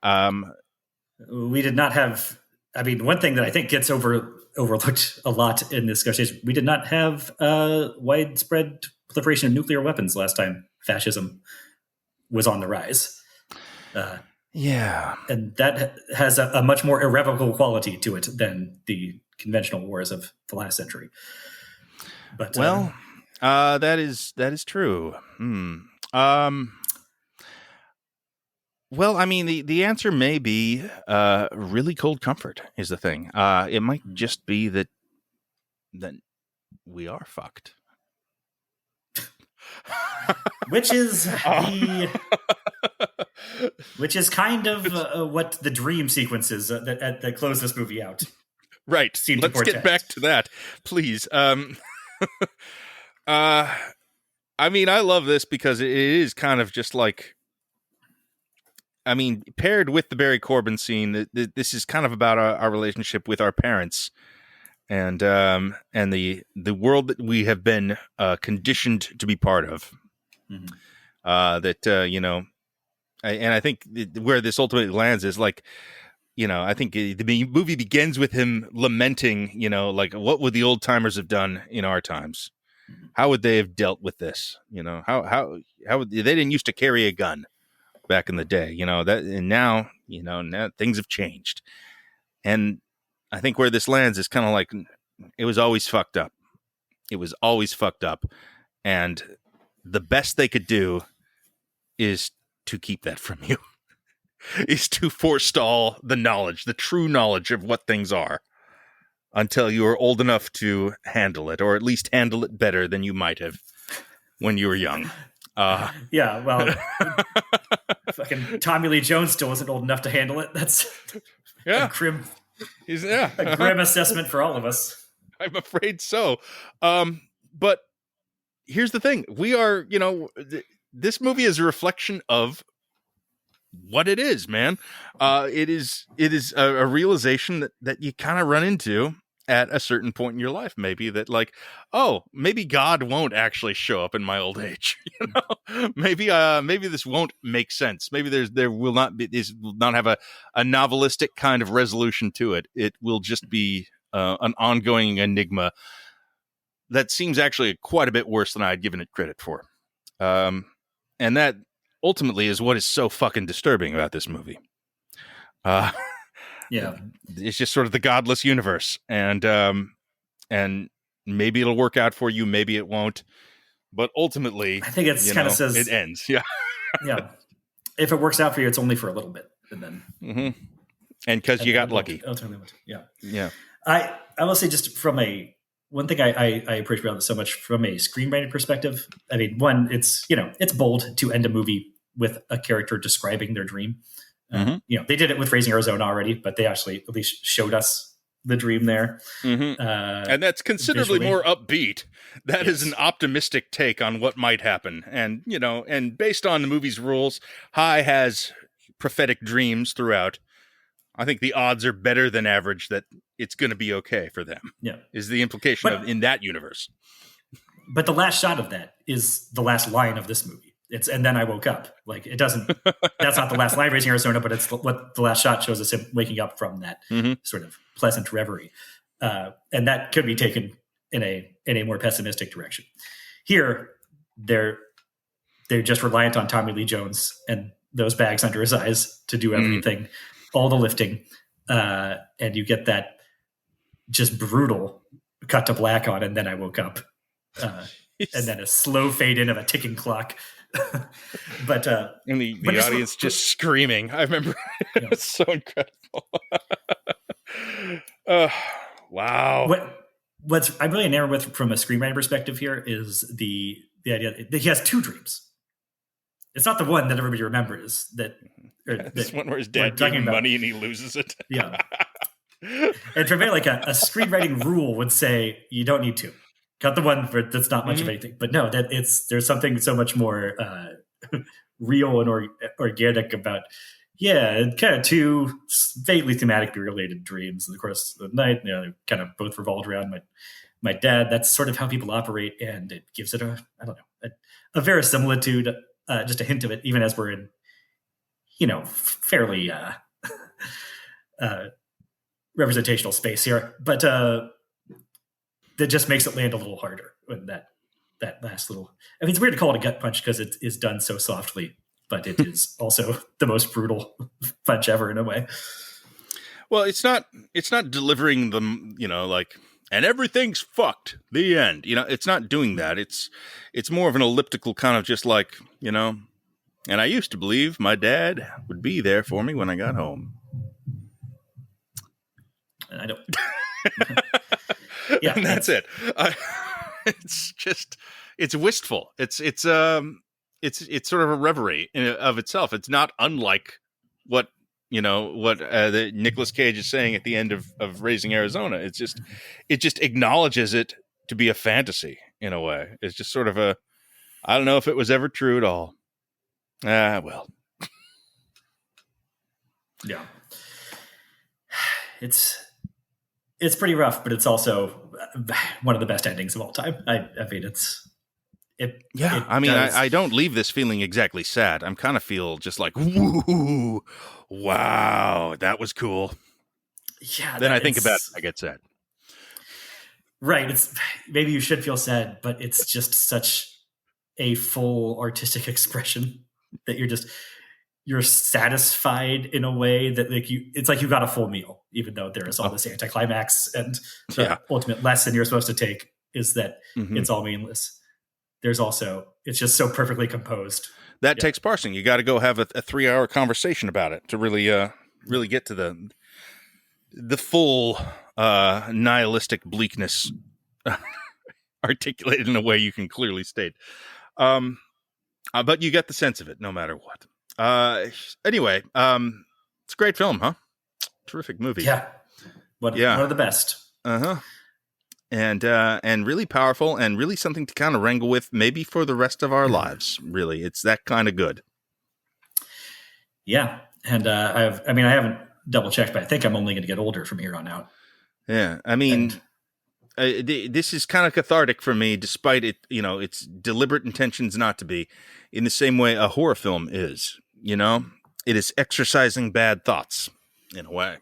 We did not have. I mean, one thing that I think gets overlooked a lot in this conversation: we did not have widespread proliferation of nuclear weapons last time fascism was on the rise. Yeah. And that has a much more irrevocable quality to it than the conventional wars of the last century. But that is true. Well, I mean, the answer may be really cold comfort is the thing. It might just be that we are fucked. Which is kind of what the dream sequences that close this movie out. Right. Let's get back to that, please. I mean, I love this because it is kind of just like, I mean, paired with the Barry Corbin scene, this is kind of about our relationship with our parents, and the world that we have been conditioned to be part of. Mm-hmm. I think where this ultimately lands is like, I think the movie begins with him lamenting, like, what would the old timers have done in our times? How would they have dealt with this? How would they didn't used to carry a gun back in the day, and now things have changed. And I think where this lands is kind of like, it was always fucked up. It was always fucked up. And the best they could do is to keep that from you, is to forestall the knowledge, the true knowledge of what things are, until you are old enough to handle it, or at least handle it better than you might have when you were young. Yeah, well, fucking Tommy Lee Jones still isn't old enough to handle it. That's a grim assessment for all of us. I'm afraid so. But here's the thing: we are, this movie is a reflection of what it is, man. It is a realization that you kind of run into at a certain point in your life, maybe, that like, oh, maybe God won't actually show up in my old age. Maybe this won't make sense. Maybe there will not be, this will not have a novelistic kind of resolution to it. It will just be an ongoing enigma that seems actually quite a bit worse than I had given it credit for. And that ultimately is what is so fucking disturbing about this movie. Yeah, it's just sort of the godless universe, and maybe it'll work out for you, maybe it won't, but ultimately, I think it's kind of says it ends. Yeah, yeah. If it works out for you, it's only for a little bit, and then and because you got lucky. Yeah. I will say, just from one thing I appreciate about this so much from a screenwriting perspective. I mean, one, it's it's bold to end a movie with a character describing their dream. They did it with Raising Arizona already, but they actually at least showed us the dream there. And that's considerably visually more upbeat. That is an optimistic take on what might happen. And, and based on the movie's rules, High has prophetic dreams throughout. I think the odds are better than average that it's going to be okay for them. Yeah. Is the implication in that universe. But the last shot of that is the last line of this movie. And then I woke up. Like, it doesn't, that's not the last line of Raising Arizona, but it's what the last shot shows us, him waking up from that sort of pleasant reverie. And that could be taken in a more pessimistic direction. Here, they're just reliant on Tommy Lee Jones and those bags under his eyes to do everything, all the lifting. And you get that just brutal cut to black on, and then I woke up. And then a slow fade in of a ticking clock. But and the audience just screaming. I remember it's so incredible. Wow. What's I'm really enamored with from a screenwriting perspective here is the idea that he has two dreams. It's not the one that everybody remembers. This one where his dad gave him money and he loses it. Yeah. And for me, like a screenwriting rule would say you don't need to. Cut the one that's not much of anything, but no, there's something so much more real and organic about, kind of two vaguely thematically related dreams. And of course, the night, they kind of both revolved around my dad. That's sort of how people operate, and it gives it a verisimilitude, just a hint of it, even as we're in, fairly representational space here, but. That just makes it land a little harder when that last little. I mean, it's weird to call it a gut punch because it is done so softly, but it is also the most brutal punch ever in a way. Well, it's not delivering them, like, and everything's fucked. The end. It's not doing that. It's more of an elliptical kind of just like, and I used to believe my dad would be there for me when I got home. And I don't. Yeah, and that's it. It's just, it's wistful. It's sort of a reverie of itself. It's not unlike what the Nicolas Cage is saying at the end of Raising Arizona. It just acknowledges it to be a fantasy in a way. It's just sort of I don't know if it was ever true at all. Well. Yeah. It's pretty rough, but it's also one of the best endings of all time. I mean, I don't leave this feeling exactly sad. I'm kind of feel just like, woo, wow, that was cool. Yeah. Then I think about it, I get sad. Right. It's maybe you should feel sad, but it's just such a full artistic expression that you're satisfied in a way that it's like you got a full meal, even though there is all this anticlimax, and the ultimate lesson you're supposed to take is that it's all meaningless. There's also, it's just so perfectly composed. That takes parsing. You got to go have a 3-hour conversation about it to really get to the full nihilistic bleakness articulated in a way you can clearly state. But you get the sense of it no matter what. Anyway, it's a great film, huh? Terrific movie. Yeah. One of the best. Uh-huh. And really powerful and really something to kind of wrangle with maybe for the rest of our lives. Really. It's that kind of good. Yeah. And I haven't double checked, but I think I'm only going to get older from here on out. Yeah. I mean, this is kind of cathartic for me, despite it, its deliberate intentions not to be, in the same way a horror film is. It is exercising bad thoughts in a way,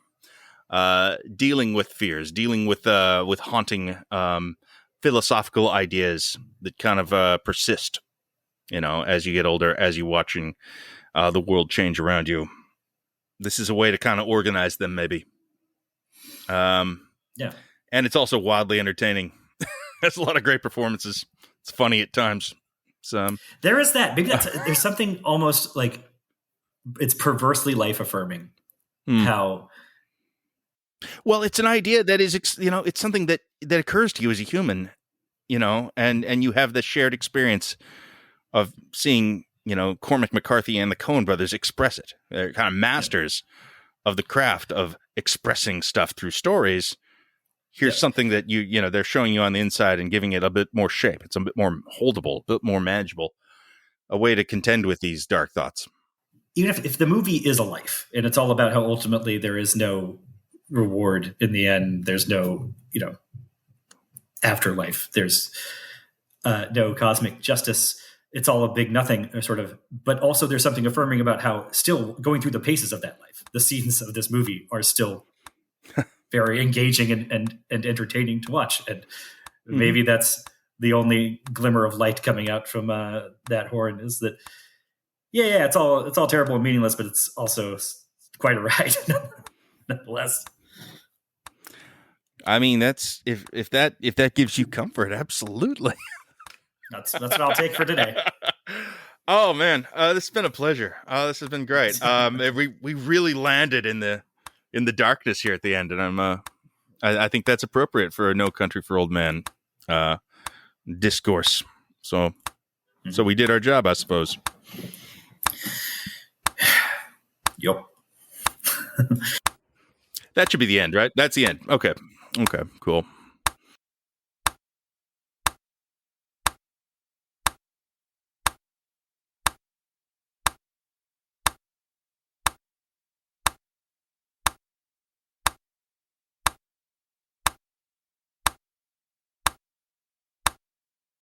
dealing with fears, dealing with haunting philosophical ideas that kind of persist, as you get older, as you're watching the world change around you. This is a way to kind of organize them, maybe. Yeah. And it's also wildly entertaining. There's a lot of great performances. It's funny at times. So there is that. Maybe there's something almost like it's perversely life affirming. How? Well, it's an idea that is, it's something that occurs to you as a human, and you have the shared experience of seeing, Cormac McCarthy and the Coen brothers express it. They're kind of masters of the craft of expressing stuff through stories. Here's something that they're showing you on the inside and giving it a bit more shape. It's a bit more holdable, a bit more manageable, a way to contend with these dark thoughts. Even if the movie is a life and it's all about how ultimately there is no reward in the end, there's no, afterlife, there's no cosmic justice. It's all a big nothing sort of, but also there's something affirming about how still going through the paces of that life, the scenes of this movie are still very engaging and entertaining to watch. And maybe that's the only glimmer of light coming out from that horn is that, it's all terrible and meaningless, but it's also quite a ride nonetheless. I mean, that's if that gives you comfort, absolutely. That's what I'll take for today. Oh man, this has been a pleasure. This has been great. We really landed in the darkness here at the end, and I think that's appropriate for a No Country for Old Men discourse. So we did our job, I suppose. Yep. That should be the end, right? That's the end. Okay, cool.